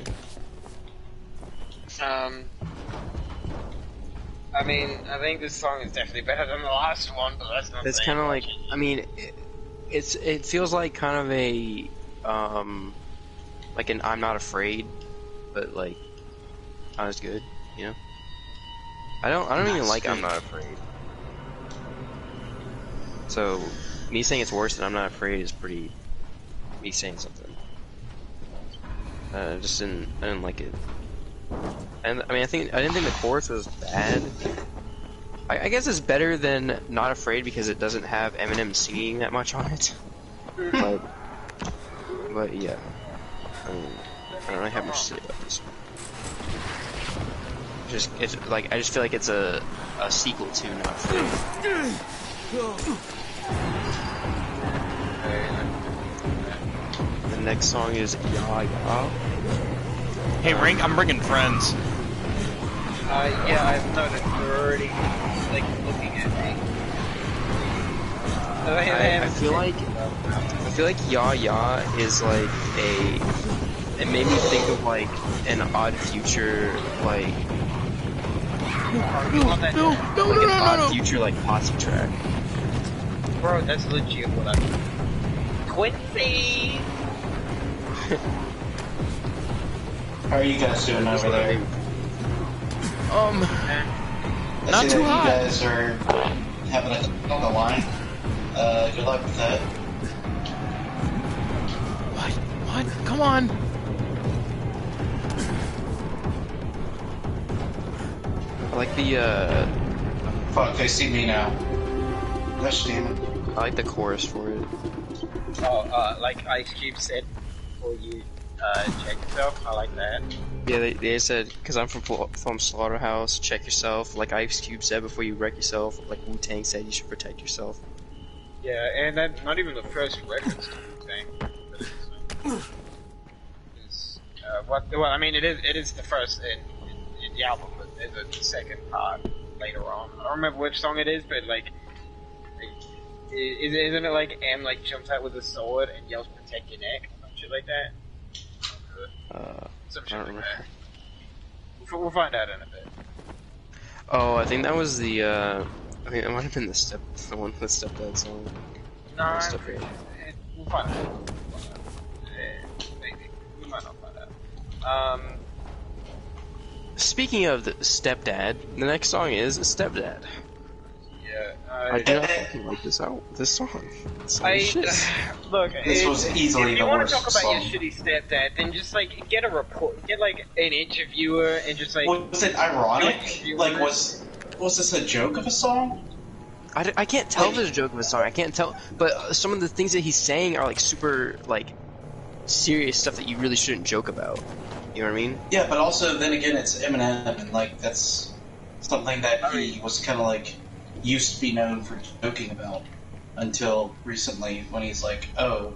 Speaker 2: I mean, I think this song is definitely better than the last one, but that's not.
Speaker 3: It's kind of like, I mean, it feels like kind of a like an I'm Not Afraid, but like not as good, you know. I don't even like I'm Not Afraid. So me saying it's worse than I'm Not Afraid is pretty me saying something. I didn't like it. And I mean, I didn't think the chorus was bad. I guess it's better than Not Afraid because it doesn't have Eminem singing that much on it. But yeah, I mean, I don't really have much to say about this one. It's like I just feel like it's a sequel to Not Afraid. The next song is Ya Ya.
Speaker 1: Hey, Rink, I'm bringing friends.
Speaker 2: Yeah, I've noticed you're already like looking at me.
Speaker 3: I feel like Ya Ya is like it made me think of like an Odd Future like Odd Future like posse track.
Speaker 2: Bro, that's legit what I mean. Quincy!
Speaker 7: How are you guys doing over there? I
Speaker 1: not
Speaker 7: see
Speaker 1: too
Speaker 7: that
Speaker 1: hot.
Speaker 7: You guys are having a on the line. Good luck with that.
Speaker 1: What? Come on.
Speaker 3: I like the
Speaker 7: Fuck, they see me now. Gosh damn it.
Speaker 3: I like the chorus for it.
Speaker 2: Oh, like Ice Cube said before you check yourself, I like that.
Speaker 3: Yeah, they said, because I'm from Slaughterhouse, check yourself. Like Ice Cube said before you wreck yourself. Like Wu-Tang said, you should protect yourself.
Speaker 2: Yeah, and that's not even the first reference to Wu-Tang. Well, I mean, it is the first in the album, but there's a second part later on. I don't remember which song it is, but like isn't it like M like jumps out with a sword and yells "protect your neck" or some shit like that? Some shit
Speaker 3: I don't
Speaker 2: like
Speaker 3: remember.
Speaker 2: that. We'll find out in a bit.
Speaker 3: Oh, I think that was the I mean, it might have been the one with Stepdad song.
Speaker 2: No, I'm
Speaker 3: Step
Speaker 2: pretty
Speaker 3: Dad.
Speaker 2: sure. We'll find out. Maybe. We might not find out.
Speaker 3: Speaking of the Stepdad, the next song is Stepdad.
Speaker 2: Yeah.
Speaker 3: I do not fucking like this song. It's like shit.
Speaker 2: Look,
Speaker 7: This was easily
Speaker 2: if you
Speaker 7: the
Speaker 2: want
Speaker 7: worst
Speaker 2: to talk about your
Speaker 7: song.
Speaker 2: shitty stepdad, then just like get a report, get like an interviewer, and just like.
Speaker 7: Was it ironic? Like, was this a joke of a song?
Speaker 3: I can't tell if it's a joke of a song. I can't tell, but some of the things that he's saying are like super like serious stuff that you really shouldn't joke about. You know what I mean?
Speaker 7: Yeah, but also then again, it's Eminem, and like that's something that he was kind of like used to be known for joking about until recently, when he's like, "Oh,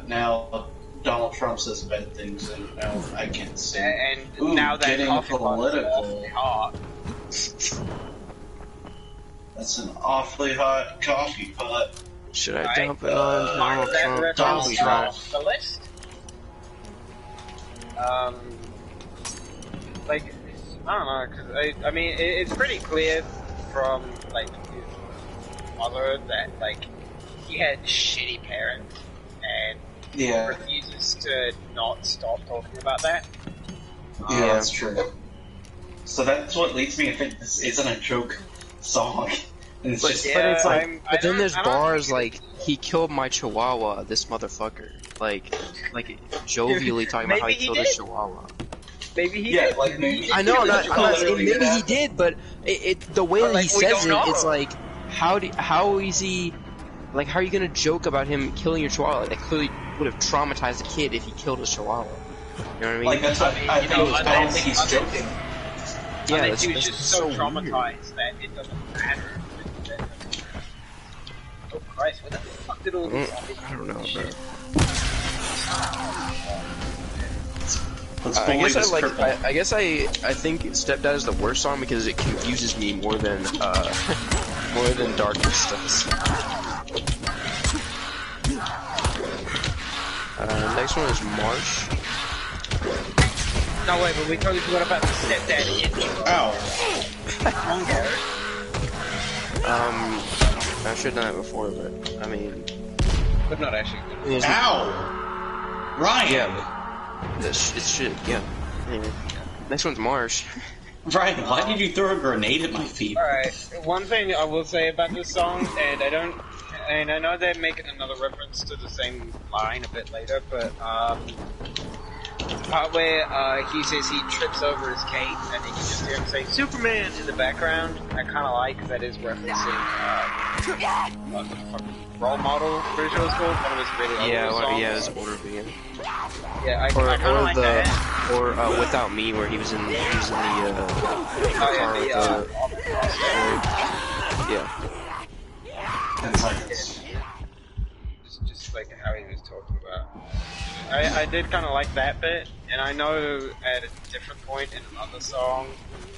Speaker 7: now Donald Trump says bad things, and now I can't say."
Speaker 2: And
Speaker 7: Ooh,
Speaker 2: now that
Speaker 7: getting
Speaker 2: coffee
Speaker 7: political.
Speaker 2: hot.
Speaker 7: That's an awfully hot coffee pot.
Speaker 3: Should I
Speaker 2: Right.
Speaker 3: dump it on Donald
Speaker 2: That
Speaker 3: Trump?
Speaker 2: reference
Speaker 3: Probably
Speaker 2: to
Speaker 3: not.
Speaker 2: the list. Like, I don't know, because I mean, it's pretty clear from like his mother that like he had shitty parents and
Speaker 7: Yeah,
Speaker 2: refuses to not stop talking about that.
Speaker 7: yeah, that's true. So that's what leads me to think this isn't a joke song. And it's
Speaker 3: But,
Speaker 7: just,
Speaker 3: but it's like,
Speaker 2: I
Speaker 3: but then
Speaker 2: don't-
Speaker 3: there's
Speaker 2: I don't
Speaker 3: bars
Speaker 2: think
Speaker 3: like, "He killed my chihuahua, this motherfucker." Like jovially talking about how he
Speaker 2: Maybe he
Speaker 3: killed his
Speaker 2: did.
Speaker 3: chihuahua.
Speaker 2: Maybe he
Speaker 7: yeah,
Speaker 2: did.
Speaker 7: like maybe.
Speaker 3: I know, I'm not saying
Speaker 7: Literally
Speaker 3: maybe he
Speaker 7: happened.
Speaker 3: did, but the way
Speaker 2: But,
Speaker 3: that
Speaker 2: like,
Speaker 3: he
Speaker 2: we
Speaker 3: says
Speaker 2: don't
Speaker 3: it, it's
Speaker 2: know.
Speaker 3: like, how is he, like, how are you gonna joke about him killing your chihuahua? That clearly would have traumatized a kid if he killed his chihuahua. You know what I mean?
Speaker 7: Like that's what I
Speaker 2: you
Speaker 7: think.
Speaker 2: know,
Speaker 7: I don't think he's joking.
Speaker 3: yeah,
Speaker 2: Unless
Speaker 3: that's,
Speaker 2: he was
Speaker 3: that's
Speaker 2: just so
Speaker 3: weird.
Speaker 2: traumatized that it doesn't matter. Oh Christ, where the fuck did all this
Speaker 3: I don't know, bro.
Speaker 7: Let's
Speaker 3: I
Speaker 7: bully
Speaker 3: guess
Speaker 7: this cripple.
Speaker 3: I guess I think Stepdad is the worst song because it confuses me more than more than Darkness does. Next one is Marsh.
Speaker 2: No wait, but we totally forgot about the stepdad intro.
Speaker 7: Ow!
Speaker 3: I should have done it before, but I mean,
Speaker 2: But not actually.
Speaker 7: Ow! Ryan!
Speaker 3: yeah, it's shit. Yeah. Anyway, next one's Marsh.
Speaker 7: Ryan, why did you throw a grenade at my feet?
Speaker 2: Alright, one thing I will say about this song, and I know they're making another reference to the same line a bit later, but the part where he says he trips over his cape and you can just hear him say Superman in the background, I kinda like because that is referencing what the fuck, Role Model, pretty sure it's called, one of his really older songs.
Speaker 3: Yeah, it's older again.
Speaker 2: Yeah, I
Speaker 3: Or
Speaker 2: kinda like that.
Speaker 3: or Without Me, where he was in the car with yeah.
Speaker 7: 10 seconds.
Speaker 2: Just like how he was talking about. I did kind of like that bit, and I know at a different point in another song,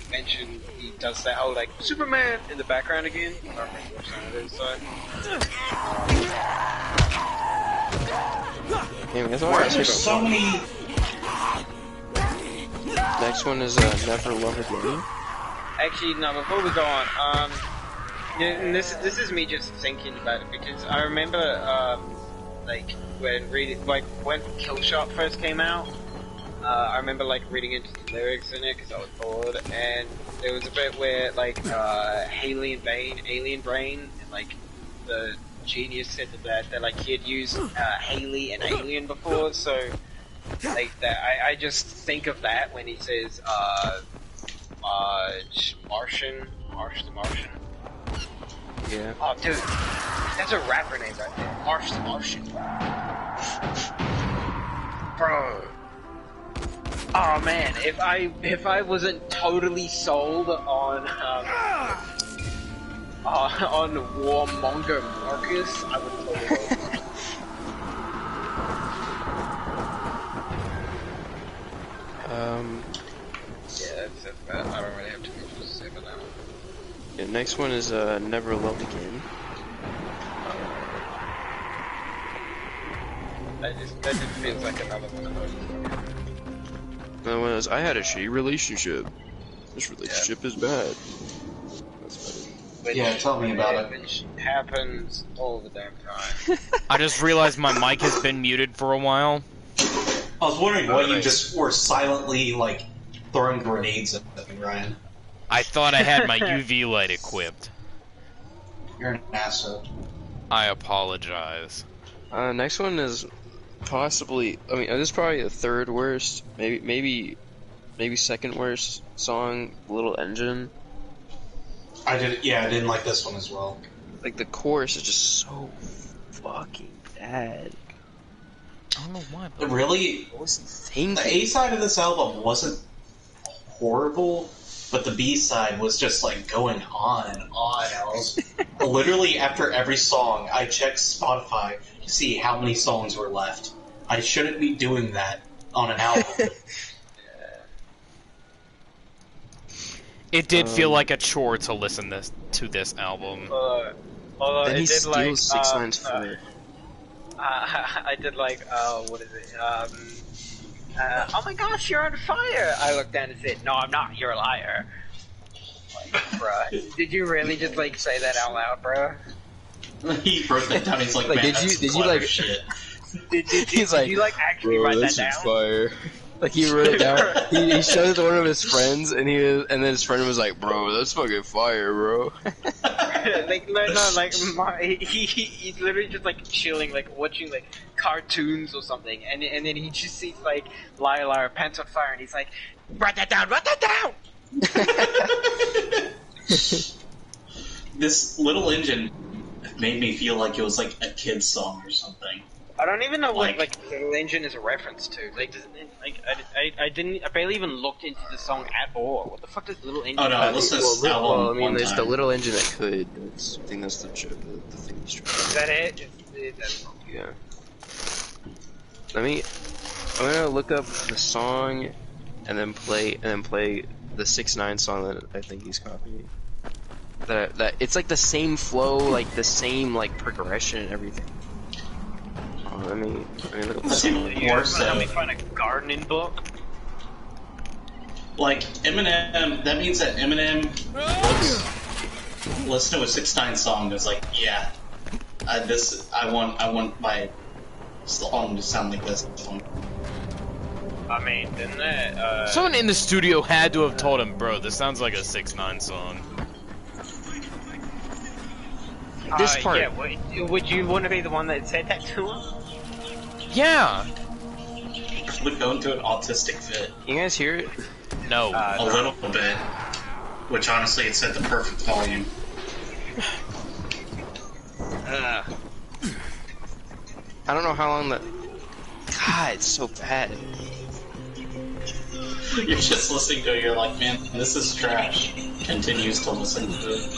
Speaker 2: he mentioned he does that whole like Superman in the background again. I don't remember which song it is, so.
Speaker 3: Anyway, that's all
Speaker 7: Why
Speaker 3: I
Speaker 7: are
Speaker 3: got
Speaker 7: there
Speaker 3: to say
Speaker 7: so
Speaker 3: about
Speaker 7: many...
Speaker 3: that. Next one is Never Love Again.
Speaker 2: Actually, no. Before we go on, yeah, and this is me just thinking about it because I remember like when Killshot first came out. I remember like reading into the lyrics in it because I was bored, and there was a bit where like Alien Brain, and like the genius said that like he had used Haley and Alien before, so like that I just think of that when he says Marsh the Martian.
Speaker 3: Yeah.
Speaker 2: Oh dude, that's a rapper name right there. Marsh the Martian. Bro. Oh man, if I wasn't totally sold on Warmonger Marcus, I would totally go. Yeah, that's it. I don't really have too much to say about that one.
Speaker 3: Yeah, next one is Never Loved Again.
Speaker 2: That just feels like another one of those.
Speaker 3: Another one is I Had a Shitty Relationship. This relationship is bad. That's better.
Speaker 7: Yeah, tell me about it.
Speaker 2: Which happens all the damn time.
Speaker 1: I just realized my mic has been muted for a while.
Speaker 7: I was wondering why you just were silently, like, throwing grenades at me, Ryan.
Speaker 1: I thought I had my UV light equipped.
Speaker 7: You're an asshole.
Speaker 1: I apologize.
Speaker 3: Next one is possibly, I mean, this is probably the third worst, maybe second worst song, Little Engine.
Speaker 7: I didn't like this one as well.
Speaker 3: Like, the chorus is just so fucking bad.
Speaker 1: I don't know why, but
Speaker 7: Really,
Speaker 3: What was he thinking?
Speaker 7: the A side of this album wasn't horrible, but the B side was just like going on and on. I was literally after every song, I checked Spotify to see how many songs were left. I shouldn't be doing that on an album.
Speaker 1: it did feel like a chore to listen to this album.
Speaker 2: Although
Speaker 3: Then
Speaker 2: it
Speaker 3: he
Speaker 2: did like
Speaker 3: steals 6 9's foot.
Speaker 2: I did like what is it? Oh my gosh, you're on fire! I looked down and said, "No, I'm not. You're a liar." Like, bruh, did you really just like say that out loud, bruh?
Speaker 7: He wrote that down. He's like,
Speaker 3: Like,
Speaker 7: man,
Speaker 3: did
Speaker 7: that's
Speaker 3: you
Speaker 7: clever
Speaker 3: like-
Speaker 7: shit.
Speaker 3: He's like,
Speaker 2: did you like actually
Speaker 3: "Bro,
Speaker 2: write that
Speaker 3: this
Speaker 2: down?
Speaker 3: is fire." Like, he wrote it down. He showed it to one of his friends, and then his friend was like, "Bro, that's fucking fire, bro."
Speaker 2: Like no, like he's literally just like chilling, like watching like cartoons or something, and then he just sees like liar, liar, pants on fire, and he's like, write that down,
Speaker 7: This Little Engine made me feel like it was like a kid's song or something.
Speaker 2: I don't even know what
Speaker 7: Like-
Speaker 2: Little Engine is a reference to. Like, I barely even looked into the song at all. What the fuck does Little Engine?
Speaker 7: Oh no, I listened to this album
Speaker 3: Well, I mean,
Speaker 7: one
Speaker 3: there's the
Speaker 7: time.
Speaker 3: little engine that could. I think that's the thing he's trying.
Speaker 2: Is that it? That's
Speaker 3: Yeah. I'm gonna look up the song, and then play the 6 9 song that I think he's copying. That it's like the same flow, like the same like progression and everything. Let me look up the
Speaker 7: That's
Speaker 3: song.
Speaker 7: even
Speaker 2: you
Speaker 7: worse
Speaker 2: guys wanna help me
Speaker 7: though.
Speaker 2: find a gardening book?
Speaker 7: Like Eminem, that means that Eminem listen to a 6 9 song and is like, yeah, I want my song to sound like this one.
Speaker 2: I mean, didn't that?
Speaker 1: Someone in the studio had to have told him, bro, this sounds like a 6 9 song.
Speaker 3: This part.
Speaker 2: Yeah, would you want to be the one that said that to him?
Speaker 1: Yeah!
Speaker 7: Would go into an autistic fit
Speaker 3: You guys hear it?
Speaker 1: No.
Speaker 7: a little bit, which honestly it's at the perfect volume.
Speaker 3: I don't know how long that. God, it's so bad.
Speaker 7: You're just listening to it, you're like, man, this is trash. Continues to listen to it.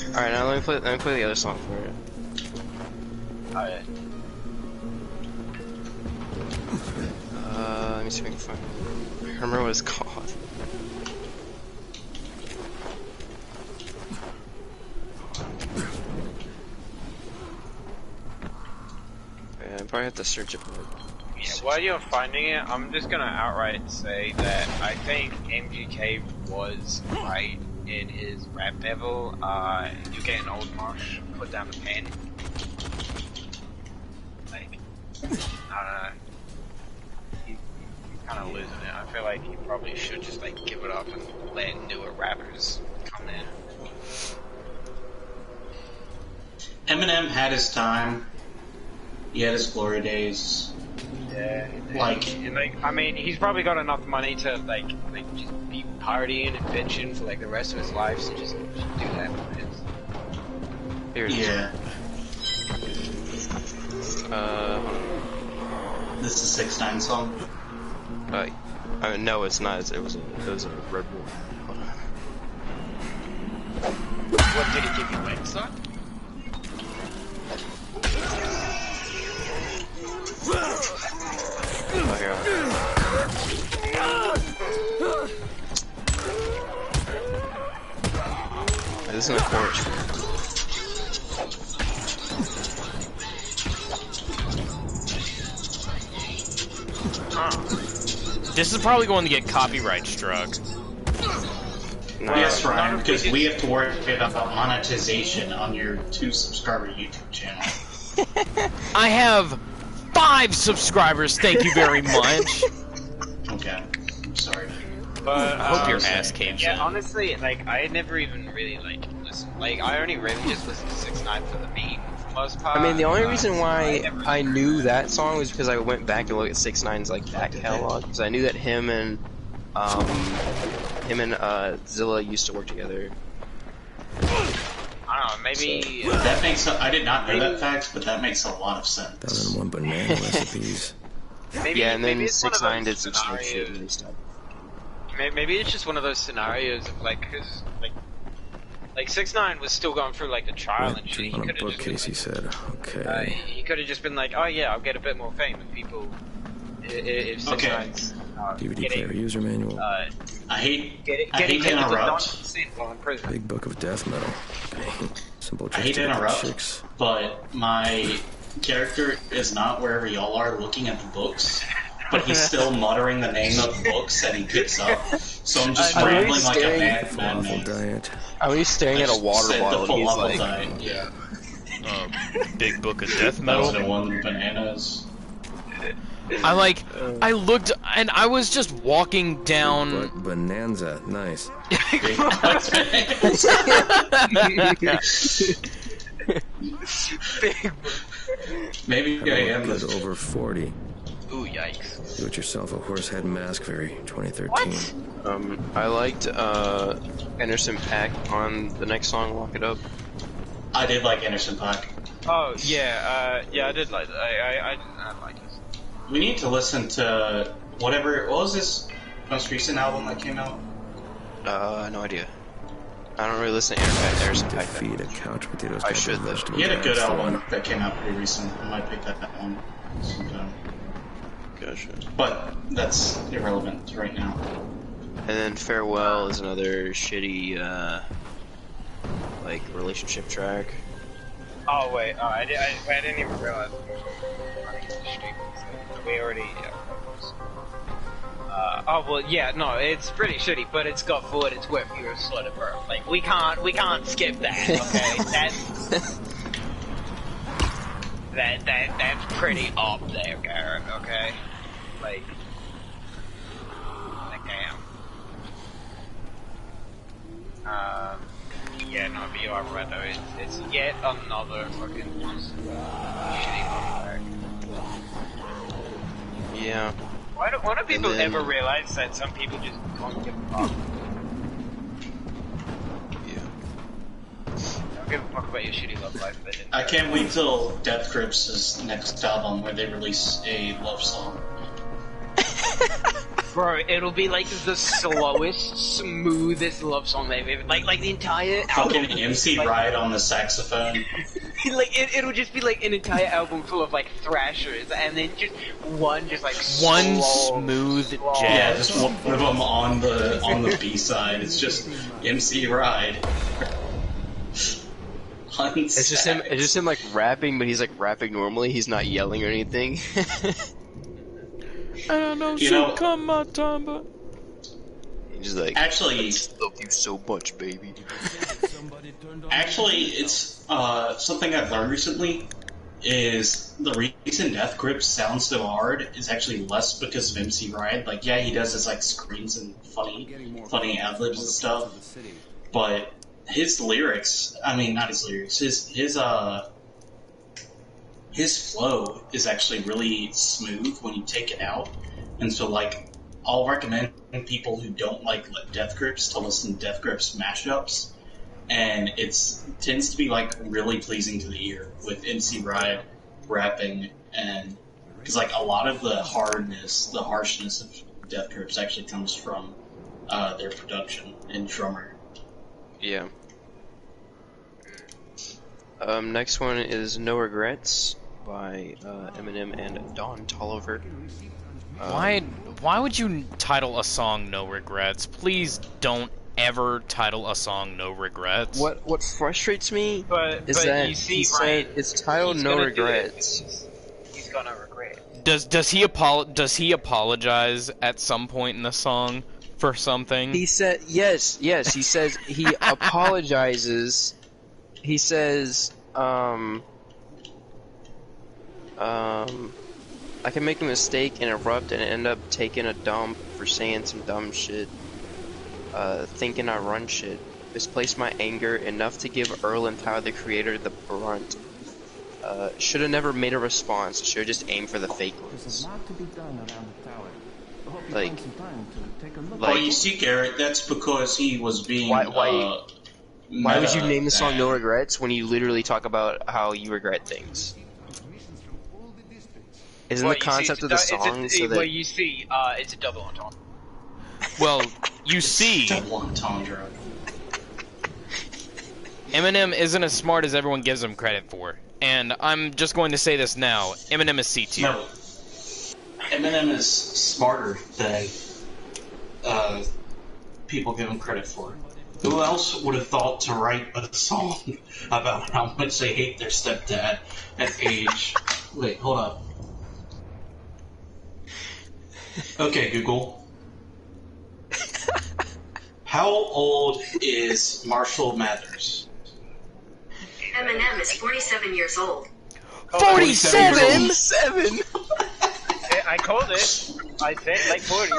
Speaker 3: All right, now let me play the other song for it.
Speaker 2: Alright.
Speaker 3: Let me see if I can find it. I remember what it's called. Yeah, I probably have to search it.
Speaker 2: Yeah, while you're finding it, I'm just gonna outright say that I think MGK was right in his rap level. You get an old marsh, put down the pen. Like, I don't know. He's kind of losing it. I feel like he probably should just like give it up and let newer rappers come in.
Speaker 7: Eminem had his time. He had his glory days.
Speaker 2: Yeah,
Speaker 7: Like-
Speaker 2: and, like I mean, he's probably got enough money to like just be partying and bitching for like the rest of his life, so just do that.
Speaker 3: Here it is.
Speaker 7: Yeah.
Speaker 3: Uh,
Speaker 7: This is 6 9 song.
Speaker 3: no, it's not. It was a Red Bull. Hold on.
Speaker 2: What did he give you, wings on?
Speaker 3: Oh, here. This is a chorus.
Speaker 1: This is probably going to get copyright struck.
Speaker 7: Yes, Ryan,
Speaker 2: Not if
Speaker 7: because
Speaker 2: we
Speaker 7: we
Speaker 2: just-
Speaker 7: have to worry about monetization on your 2-subscriber YouTube channel.
Speaker 1: I have 5 subscribers. Thank you very much.
Speaker 7: Okay, I'm sorry.
Speaker 2: But,
Speaker 1: I hope your
Speaker 7: sorry.
Speaker 1: ass caves
Speaker 2: yeah,
Speaker 1: in.
Speaker 2: honestly, like, I never even really, like, listened. Like, I only really just listened to 6ix9ine for the meme, for the most part.
Speaker 3: I mean, the only reason
Speaker 2: so
Speaker 3: why
Speaker 2: never
Speaker 3: I
Speaker 2: really
Speaker 3: knew
Speaker 2: heard
Speaker 3: that song was because I went back and looked at 6ix9ine's like back catalog, because I knew that him and Zilla used to work together.
Speaker 2: I don't know, maybe...
Speaker 7: That makes I did not know that fact, but that makes a lot of sense.
Speaker 4: 1001 banana recipes.
Speaker 2: maybe
Speaker 3: Yeah, and then
Speaker 2: maybe it's one of
Speaker 3: 6ix9ine did
Speaker 2: those
Speaker 3: some smoke shit
Speaker 2: scenarios.
Speaker 3: and they stopped.
Speaker 2: Maybe it's just one of those scenarios of, like, cause, like 6ix9ine was still going through, like, the trial and shit. He
Speaker 4: On a
Speaker 2: could have just been,
Speaker 4: bookcase, he said.
Speaker 2: like,
Speaker 4: Okay.
Speaker 2: he could have just been like, oh yeah, I'll get a bit more fame if people... If 6ix9ine's...
Speaker 4: DVD player user manual.
Speaker 7: I hate
Speaker 2: Getting
Speaker 7: to
Speaker 2: paid to
Speaker 7: interrupt.
Speaker 2: sin while in prison.
Speaker 4: Big book of death metal. Simple
Speaker 7: I hate to
Speaker 4: tricks
Speaker 7: interrupt,
Speaker 4: chicks.
Speaker 7: but my character is not wherever y'all are looking at the books, but he's still muttering the name of the books that he picks up. So I'm just rambling like a madman.
Speaker 4: Falafel diet.
Speaker 3: I was staring at a water
Speaker 7: Said
Speaker 3: bottle
Speaker 7: the
Speaker 3: and he's
Speaker 7: falafel
Speaker 3: like,
Speaker 7: diet, yeah.
Speaker 1: Big book of death
Speaker 7: That was
Speaker 1: metal.
Speaker 7: the one with bananas.
Speaker 1: I looked and I was just walking down.
Speaker 4: But bonanza, nice.
Speaker 7: Maybe I am
Speaker 4: Good
Speaker 7: this.
Speaker 4: over 40.
Speaker 2: Ooh, yikes.
Speaker 4: Do it yourself a horse head mask, very 2013.
Speaker 3: I liked Anderson .Paak on the next song, Lock It Up.
Speaker 7: I did like Anderson .Paak.
Speaker 2: Oh, yeah, I did like that. I like this.
Speaker 7: We need to listen to whatever. What was this most recent album that came out?
Speaker 3: No idea. I don't really listen to Anderson .Paak.
Speaker 4: Feed a couch potatoes.
Speaker 3: I should, though.
Speaker 4: vegetable
Speaker 7: He had a good
Speaker 4: salad.
Speaker 7: album that came out pretty recent. I might pick that one sometime.
Speaker 3: Gotcha.
Speaker 7: But that's irrelevant right now.
Speaker 3: And then Farewell is another shitty, like, relationship track.
Speaker 2: Oh, wait, I didn't even realize we already... oh, well, yeah, no, it's pretty shitty, but it's got forward, it's worth your sort of bro. Like, we can't skip that, okay? That's pretty up there, Garrett, okay? Like damn. Yeah, no, but you are right though, it's yet another fucking shitty contract.
Speaker 3: Yeah.
Speaker 2: Why do people
Speaker 3: then-
Speaker 2: ever realize that some people just don't give a fuck? Don't give a fuck about your shitty love life. They didn't.
Speaker 7: I can't wait till Death Grips' next album where they release a love song.
Speaker 2: Bro, it'll be like the slowest, smoothest love song they've ever... Like the entire album...
Speaker 7: Fucking MC
Speaker 2: like,
Speaker 7: Ride on the saxophone.
Speaker 2: like, it'll just be like an entire album full of like thrashers, and then just one just like
Speaker 1: One
Speaker 2: slow,
Speaker 1: smooth
Speaker 2: slow.
Speaker 1: jazz.
Speaker 7: Yeah, just one of them on the B side. It's just MC Ride.
Speaker 3: It's just him like rapping, but he's like rapping normally. He's not yelling or anything.
Speaker 1: I don't know,
Speaker 7: You know-
Speaker 1: come my time, but
Speaker 3: He's just like,
Speaker 7: Actually,
Speaker 3: love you so much, baby.
Speaker 7: it's something I've learned recently is the reason Death Grips sounds so hard is actually less because of MC Ride. Like, yeah, he does his like screams and funny ad libs and stuff, but his lyrics, I mean, not his lyrics, his flow is actually really smooth when you take it out, and so like I'll recommend people who don't like Death Grips to listen to Death Grips mashups, and it tends to be like really pleasing to the ear with MC Ride rapping, and because like a lot of the harshness of Death Grips actually comes from their production and drummer.
Speaker 3: Yeah. Next one is No Regrets by Eminem and Don Toliver.
Speaker 1: why would you title a song No Regrets? Please don't ever title a song No Regrets.
Speaker 3: What frustrates me
Speaker 2: But
Speaker 3: is that
Speaker 2: you see,
Speaker 3: he
Speaker 2: Ryan,
Speaker 3: said it's titled
Speaker 2: he's
Speaker 3: No
Speaker 2: gonna do it
Speaker 3: Regrets.
Speaker 2: because he's gonna regret.
Speaker 1: Does he apologize at some point in the song for something?
Speaker 3: He said yes. He says he apologizes. He says, I can make a mistake and erupt and end up taking a dump for saying some dumb shit. Thinking I run shit. Misplace my anger enough to give Earl and Tyler the Creator the brunt. Should have never made a response. Should have just aimed for the fake ones. Like,
Speaker 7: well, you see, Garrett, that's because he was being.
Speaker 3: Why would you name the song No Regrets when you literally talk about how you regret things? Isn't the concept of the song so that...
Speaker 2: Well, you see, it's a double entendre.
Speaker 1: Well, you see,
Speaker 7: Double entendre.
Speaker 1: Eminem isn't as smart as everyone gives him credit for. And I'm just going to say this now. Eminem is C tier.
Speaker 7: No. Eminem is smarter than people give him credit for. Who else would have thought to write a song about how much they hate their stepdad at age... Wait, hold up. Okay, Google. How old is Marshall Mathers?
Speaker 8: Eminem is 47 years old.
Speaker 1: 47?
Speaker 3: 47?
Speaker 2: I called it. I said like 40.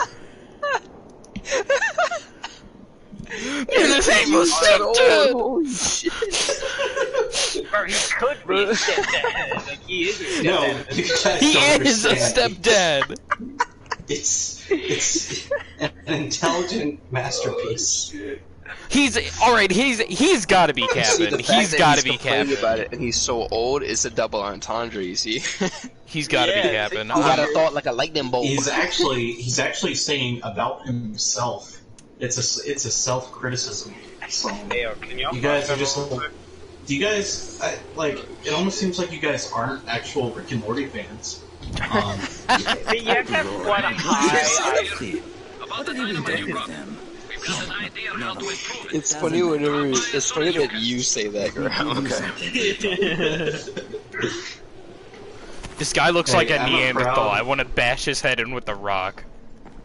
Speaker 1: This ain't my stepdad!
Speaker 3: Holy shit.
Speaker 2: Bro, he could be a stepdad. Like, he is a stepdad.
Speaker 7: No, you guys
Speaker 1: He
Speaker 7: don't
Speaker 1: is a
Speaker 7: understand.
Speaker 1: stepdad!
Speaker 7: It's an intelligent masterpiece.
Speaker 1: Alright, he's gotta be
Speaker 3: See,
Speaker 1: capping.
Speaker 3: the fact
Speaker 1: He's
Speaker 3: that
Speaker 1: gotta
Speaker 3: he's
Speaker 1: be
Speaker 3: complaining
Speaker 1: capping.
Speaker 3: about it and he's so old, it's a double entendre, you see?
Speaker 1: He's gotta be capping.
Speaker 3: You got a thought like a lightning bolt.
Speaker 7: He's actually saying about himself. It's a self-criticism song.
Speaker 2: Hey, can y'all
Speaker 7: You guys are just
Speaker 2: real quick?
Speaker 7: do you guys like? It almost seems like you guys aren't actual Rick and Morty fans.
Speaker 2: See, you have to have quite a high...
Speaker 5: What have you been doing with them?
Speaker 3: It's funny whenever it's funny that you say that, Graham.
Speaker 1: This guy looks like a
Speaker 7: I'm
Speaker 1: Neanderthal.
Speaker 7: proud.
Speaker 1: I want to bash his head in with a rock.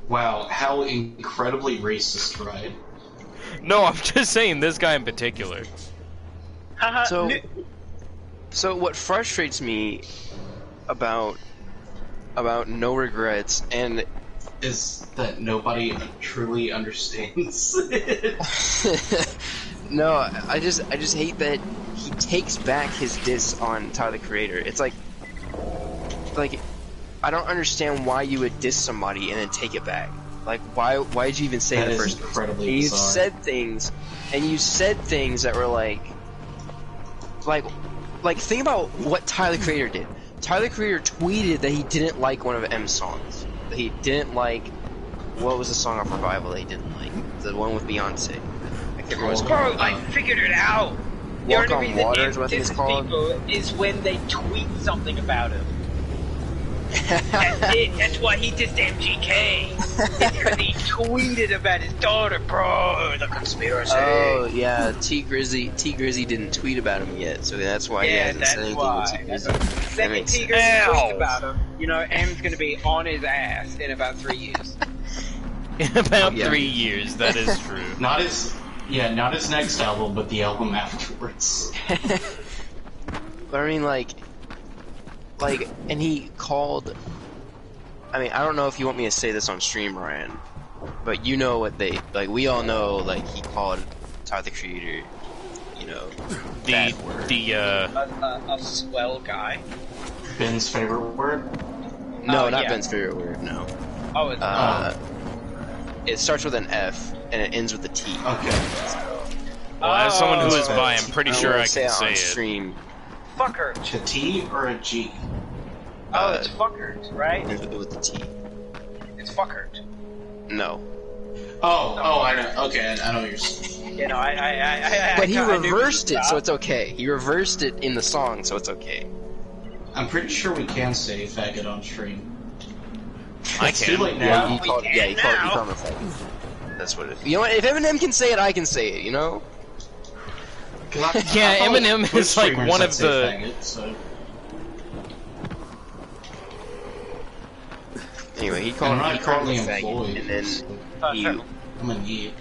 Speaker 7: Wow, how incredibly racist, right?
Speaker 1: No, I'm just saying this guy in particular.
Speaker 3: So what frustrates me about No Regrets and
Speaker 7: Is that nobody truly understands it.
Speaker 3: no, I just hate that he takes back his diss on Tyler the Creator. It's like I don't understand why you would diss somebody and then take it back. Like why did you even say
Speaker 7: That
Speaker 3: it
Speaker 7: is
Speaker 3: first?
Speaker 7: incredibly
Speaker 3: You
Speaker 7: bizarre.
Speaker 3: said things that were like think about what Tyler the Creator did. Tyler the Creator tweeted that he didn't like one of M's songs. That he didn't like, what was the song off Revival that he didn't like? The one with Beyonce. I can't remember what it's
Speaker 2: Bro,
Speaker 3: called.
Speaker 2: I figured it out.
Speaker 3: Walk
Speaker 2: The
Speaker 3: on
Speaker 2: only reason
Speaker 3: Water
Speaker 2: M
Speaker 3: is what I think it's
Speaker 2: disses
Speaker 3: called.
Speaker 2: people is when they tweet something about him. That's it. That's why he dissed MGK. Because he tweeted about his daughter, bro. The conspiracy.
Speaker 3: Oh yeah, T Grizzy didn't tweet about him yet, so that's why he
Speaker 2: Yeah,
Speaker 3: hasn't said
Speaker 2: that's
Speaker 3: anything
Speaker 2: why.
Speaker 3: with T Grizzy.
Speaker 2: The second
Speaker 3: makes
Speaker 2: T
Speaker 3: sense.
Speaker 2: Grizzy
Speaker 1: Ow.
Speaker 2: tweets about him, you know, M's gonna be on his ass in about 3 years.
Speaker 1: In about
Speaker 3: Yeah.
Speaker 1: 3 years, that is true.
Speaker 7: Not his next album, but the album afterwards.
Speaker 3: But I mean, and he called. I mean, I don't know if you want me to say this on stream, Ryan, but you know what they like. We all know, like he called Tyler the Creator, you know, bad word.
Speaker 2: A swell guy.
Speaker 7: Ben's favorite word?
Speaker 3: No,
Speaker 2: Oh,
Speaker 3: not
Speaker 2: yeah.
Speaker 3: Ben's favorite word. No.
Speaker 2: Oh, it's
Speaker 3: It starts with an F and it ends with a T.
Speaker 7: Okay.
Speaker 1: Well, as someone who is
Speaker 7: Oh.
Speaker 1: bi, I'm pretty
Speaker 3: I
Speaker 1: sure
Speaker 3: wanna
Speaker 1: I can
Speaker 3: it
Speaker 1: say
Speaker 3: on
Speaker 1: it.
Speaker 3: stream.
Speaker 2: fucker.
Speaker 7: A T or a G?
Speaker 2: Oh, it's fuckers, right?
Speaker 3: Ends with the T.
Speaker 2: It's fuckers.
Speaker 3: No.
Speaker 7: Oh, I know. Okay, I know what you're saying.
Speaker 2: You know, I
Speaker 3: But he
Speaker 2: I knew
Speaker 3: reversed
Speaker 2: you
Speaker 3: it, so
Speaker 2: stopped.
Speaker 3: it's okay. He reversed it in the song, so it's okay.
Speaker 7: I'm pretty sure we can say faggot on stream.
Speaker 1: I
Speaker 7: It's too
Speaker 1: can.
Speaker 7: late
Speaker 3: Yeah,
Speaker 7: now.
Speaker 3: he called. Yeah, he called. He called him a faggot. That's what it. You know what? If Eminem can say it, I can say it. You know.
Speaker 7: 'Cause I
Speaker 1: Yeah,
Speaker 7: thought
Speaker 1: Eminem
Speaker 7: most
Speaker 1: is like
Speaker 7: streamers
Speaker 1: one
Speaker 7: that
Speaker 1: of
Speaker 7: say
Speaker 1: the-
Speaker 7: faggot, so.
Speaker 3: Anyway, he
Speaker 7: I'm
Speaker 3: called
Speaker 7: not
Speaker 3: me a
Speaker 7: currently
Speaker 3: faggot,
Speaker 7: employed.
Speaker 3: and then he,
Speaker 7: I'm a need.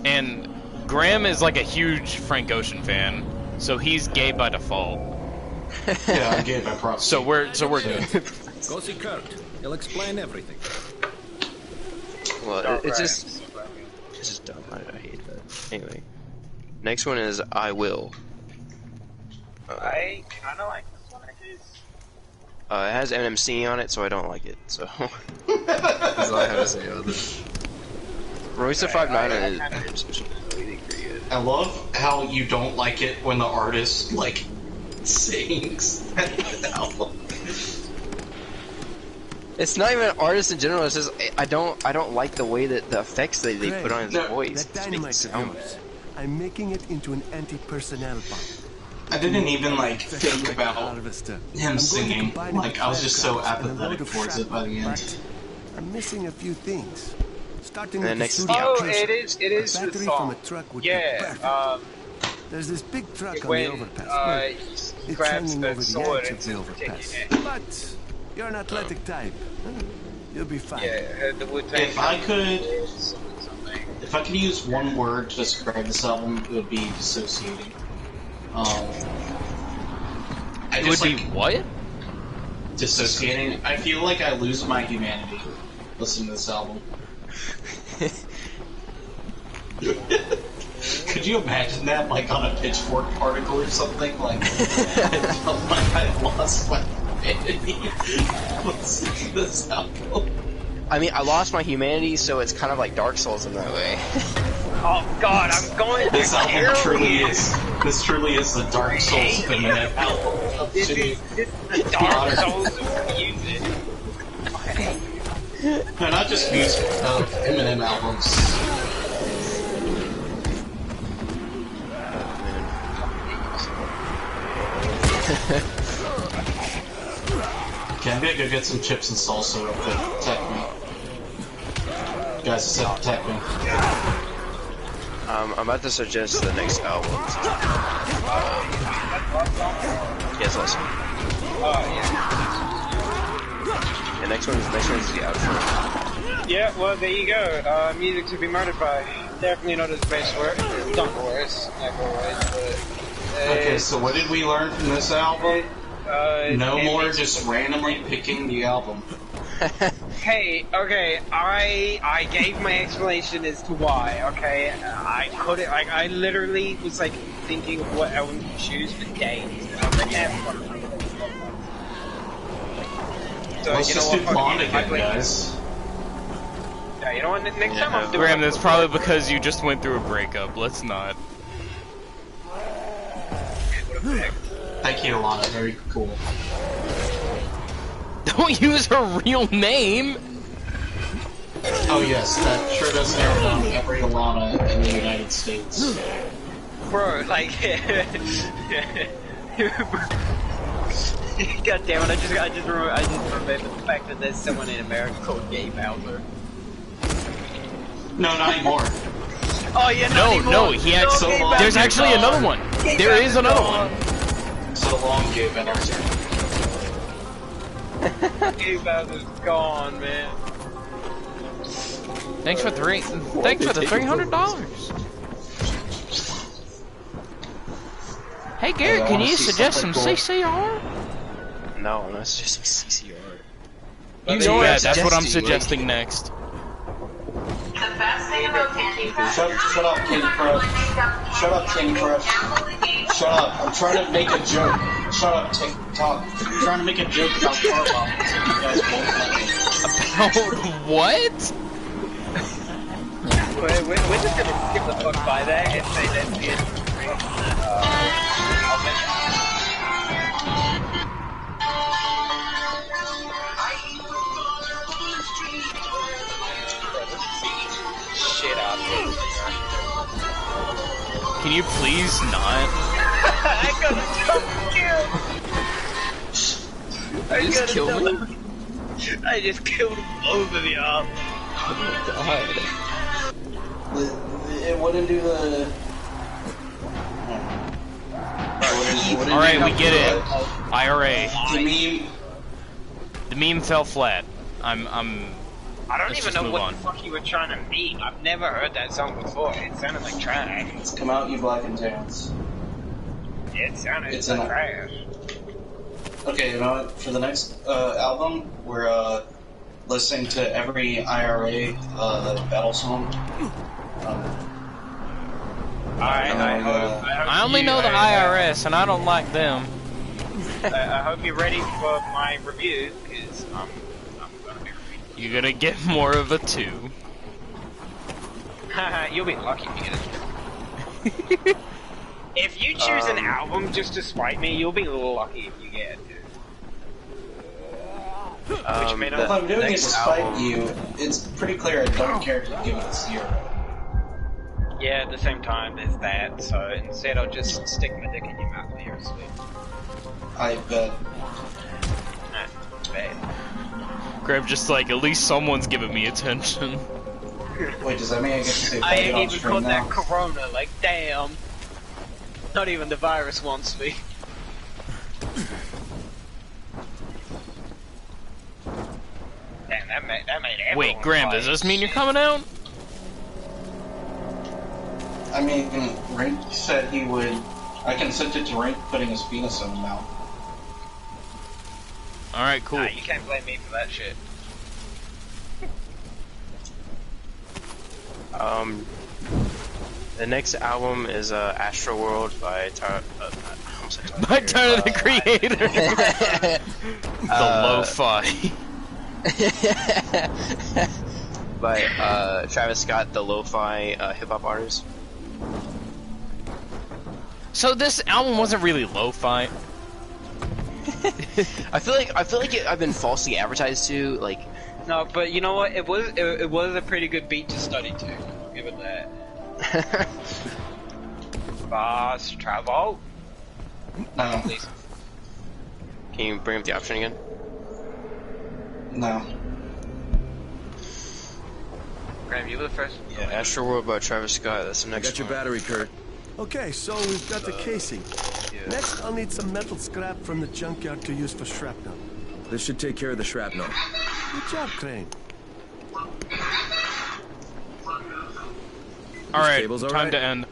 Speaker 1: And Graham is like a huge Frank Ocean fan, so he's gay by default.
Speaker 7: Yeah, I gave my props.
Speaker 1: So we're good.
Speaker 4: Go see Kurt. He'll explain everything.
Speaker 3: well, it's just dumb. I hate that. Anyway, next one is I Will.
Speaker 2: I kind of like this one, I guess.
Speaker 3: It has Eminem singing on it, so I don't like it. So that's all I have to say about this. Royce the 5'9" is pretty good.
Speaker 7: I love how you don't like it when the artist like sings the album.
Speaker 3: It's not even an artist in general. It's just I don't like the way that the effects that they put on his voice.
Speaker 9: That dynamite of yours, I'm making it into an anti-personnel bomb.
Speaker 7: I didn't even like think about him singing. Like I was just so apathetic towards it by the end.
Speaker 9: I'm missing a few things. Starting
Speaker 3: And
Speaker 9: with
Speaker 3: next
Speaker 9: the
Speaker 3: is the
Speaker 2: Oh,
Speaker 3: outro.
Speaker 2: it is the
Speaker 9: battery
Speaker 2: song.
Speaker 9: from a truck would be
Speaker 2: Yeah,
Speaker 9: perfect. There's this big truck on the
Speaker 2: when
Speaker 9: overpass.
Speaker 2: he
Speaker 9: It's
Speaker 2: grabs
Speaker 9: hanging
Speaker 2: the
Speaker 9: over the
Speaker 2: sword
Speaker 9: edge
Speaker 2: and
Speaker 9: of the overpass.
Speaker 2: taking it.
Speaker 9: But you're an athletic type. You'll be fine.
Speaker 2: Yeah, the Wu-Tang.
Speaker 7: If I could use one word to describe this album, it would be dissociating. I
Speaker 1: It
Speaker 7: just
Speaker 1: would be
Speaker 7: like
Speaker 1: what?
Speaker 7: dissociating. I feel like I lose my humanity listening to this album. Could you imagine that, like, on a Pitchfork article or something? Like, I felt like I lost my humanity listening to this album.
Speaker 3: I mean, I lost my humanity, so it's kind of like Dark Souls in that way.
Speaker 2: Oh God, I'm going to
Speaker 7: This album
Speaker 2: kill
Speaker 7: truly
Speaker 2: you.
Speaker 7: is. This truly is the Dark Souls of Eminem album.
Speaker 2: This is the Dark Souls of music.
Speaker 7: No, not just music, of Eminem albums. Okay, I'm gonna go get some chips and salsa real quick. Protect me. Guys, it said protect me.
Speaker 3: I'm about to suggest the next album. Yes, listen. The next one's the outro.
Speaker 2: Yeah, well, there you go. Music to be murdered by. Definitely not his best work. Not worse, never worse, but.
Speaker 7: Okay, so what did we learn from this album? No more just randomly picking the album.
Speaker 2: Hey, okay, I gave my explanation as to why, okay? I couldn't, like, I literally was, like, thinking of what album to choose for days, and I was like, yeah, fuck it. So,
Speaker 7: Let's
Speaker 2: you know
Speaker 7: just
Speaker 2: what,
Speaker 7: do
Speaker 2: fuck
Speaker 7: Bond
Speaker 2: it,
Speaker 7: again, guys.
Speaker 2: Yeah, you know what, next time I'm doing
Speaker 1: Graham, that's probably because you just went through a breakup. Let's not.
Speaker 7: Thank you, Alana. Very cool.
Speaker 1: Don't use her real name!
Speaker 7: Oh yes, that sure does narrow down every Alana in the United States.
Speaker 2: Bro, like, God damn it! I just remembered the fact that there's someone in America called Gay Bowser.
Speaker 7: No, not anymore.
Speaker 2: Oh yeah,
Speaker 1: No, he had.
Speaker 7: So long,
Speaker 1: There's actually another one. There is another one.
Speaker 7: So long, Gabe Bowser.
Speaker 2: Gay Bowser's gone, man.
Speaker 1: Thanks for the $300. Hey Garrett, can you suggest some CCR?
Speaker 3: No, I'm not suggesting CCR.
Speaker 1: Yeah, that's what I'm suggesting next.
Speaker 8: The best thing about Candy Crush.
Speaker 7: Shut up, Candy Crush. Shut up, Candy Crush. Shut up. I'm trying to make a joke. Shut up, TikTok. I'm trying to make a joke about car bombs. You guys won't let me.
Speaker 1: About what?
Speaker 2: We're just gonna skip the fuck by that and say that's it. Shit up.
Speaker 1: Can you please not?
Speaker 2: I got a double kill. I just killed him. I just killed both of y'all.
Speaker 7: It wouldn't do the...
Speaker 1: Alright, we get it. IRA.
Speaker 7: You mean...
Speaker 1: The meme fell flat.
Speaker 2: I don't
Speaker 1: Let's
Speaker 2: even
Speaker 1: just
Speaker 2: know
Speaker 1: move
Speaker 2: what
Speaker 1: on.
Speaker 2: the fuck you were trying to meme. I've never heard that song before. It sounded like trash.
Speaker 7: It's Come Out, You Black and Tans.
Speaker 2: It sounded
Speaker 7: It's
Speaker 2: like
Speaker 7: in a-
Speaker 2: trash.
Speaker 7: Okay, you know what? For the next album, we're listening to every IRA battle song.
Speaker 1: I only know the IRS, and I don't like them.
Speaker 2: I hope you're ready for my review, because I'm gonna be reviewing.
Speaker 1: You're gonna get more of a 2.
Speaker 2: You'll be lucky if you get it. If you choose an album just to spite me, you'll be a little lucky if you get it. Which may not.
Speaker 7: If I'm doing it to spite you, it's pretty clear I don't care to give it a 0.
Speaker 2: Yeah, at the same time, there's that, so instead I'll just stick my dick in your mouth while you're asleep.
Speaker 7: I bet.
Speaker 2: Nah, bad.
Speaker 1: Grab just like, at least someone's giving me attention.
Speaker 7: Wait, does that mean I get to say
Speaker 2: I
Speaker 7: faggot
Speaker 2: ain't
Speaker 7: on
Speaker 2: even
Speaker 7: stream
Speaker 2: caught
Speaker 7: now?
Speaker 2: that corona, like, damn. Not even the virus wants me. Damn, that made everyone
Speaker 1: Wait, Graham, does
Speaker 2: fight.
Speaker 1: this mean you're coming out?
Speaker 7: I mean, Rink said he would. I consented to Rink putting his penis in his mouth.
Speaker 1: Alright, cool.
Speaker 2: Nah, you can't blame me for that shit.
Speaker 3: The next album is Astro World by
Speaker 1: By Tyler the Creator. The lo-fi.
Speaker 3: by Travis Scott, the lo-fi hip-hop artist.
Speaker 1: So this album wasn't really lo-fi.
Speaker 3: I feel like I've been falsely advertised to, like.
Speaker 2: No, but you know what? It was a pretty good beat to study to. I'll give it that. Fast travel.
Speaker 7: No.
Speaker 2: Please.
Speaker 3: Can you bring up the option again?
Speaker 7: No.
Speaker 2: Graham, you were the first.
Speaker 3: Yeah, Astro World by Travis Scott. That's the next
Speaker 4: Got your
Speaker 3: one.
Speaker 4: battery, Kurt.
Speaker 9: Okay, so we've got the casing. Next, I'll need some metal scrap from the junkyard to use for shrapnel.
Speaker 4: This should take care of the shrapnel.
Speaker 9: Good job, Crane.
Speaker 1: Alright,
Speaker 4: cable's all
Speaker 1: time
Speaker 4: right?
Speaker 1: to end.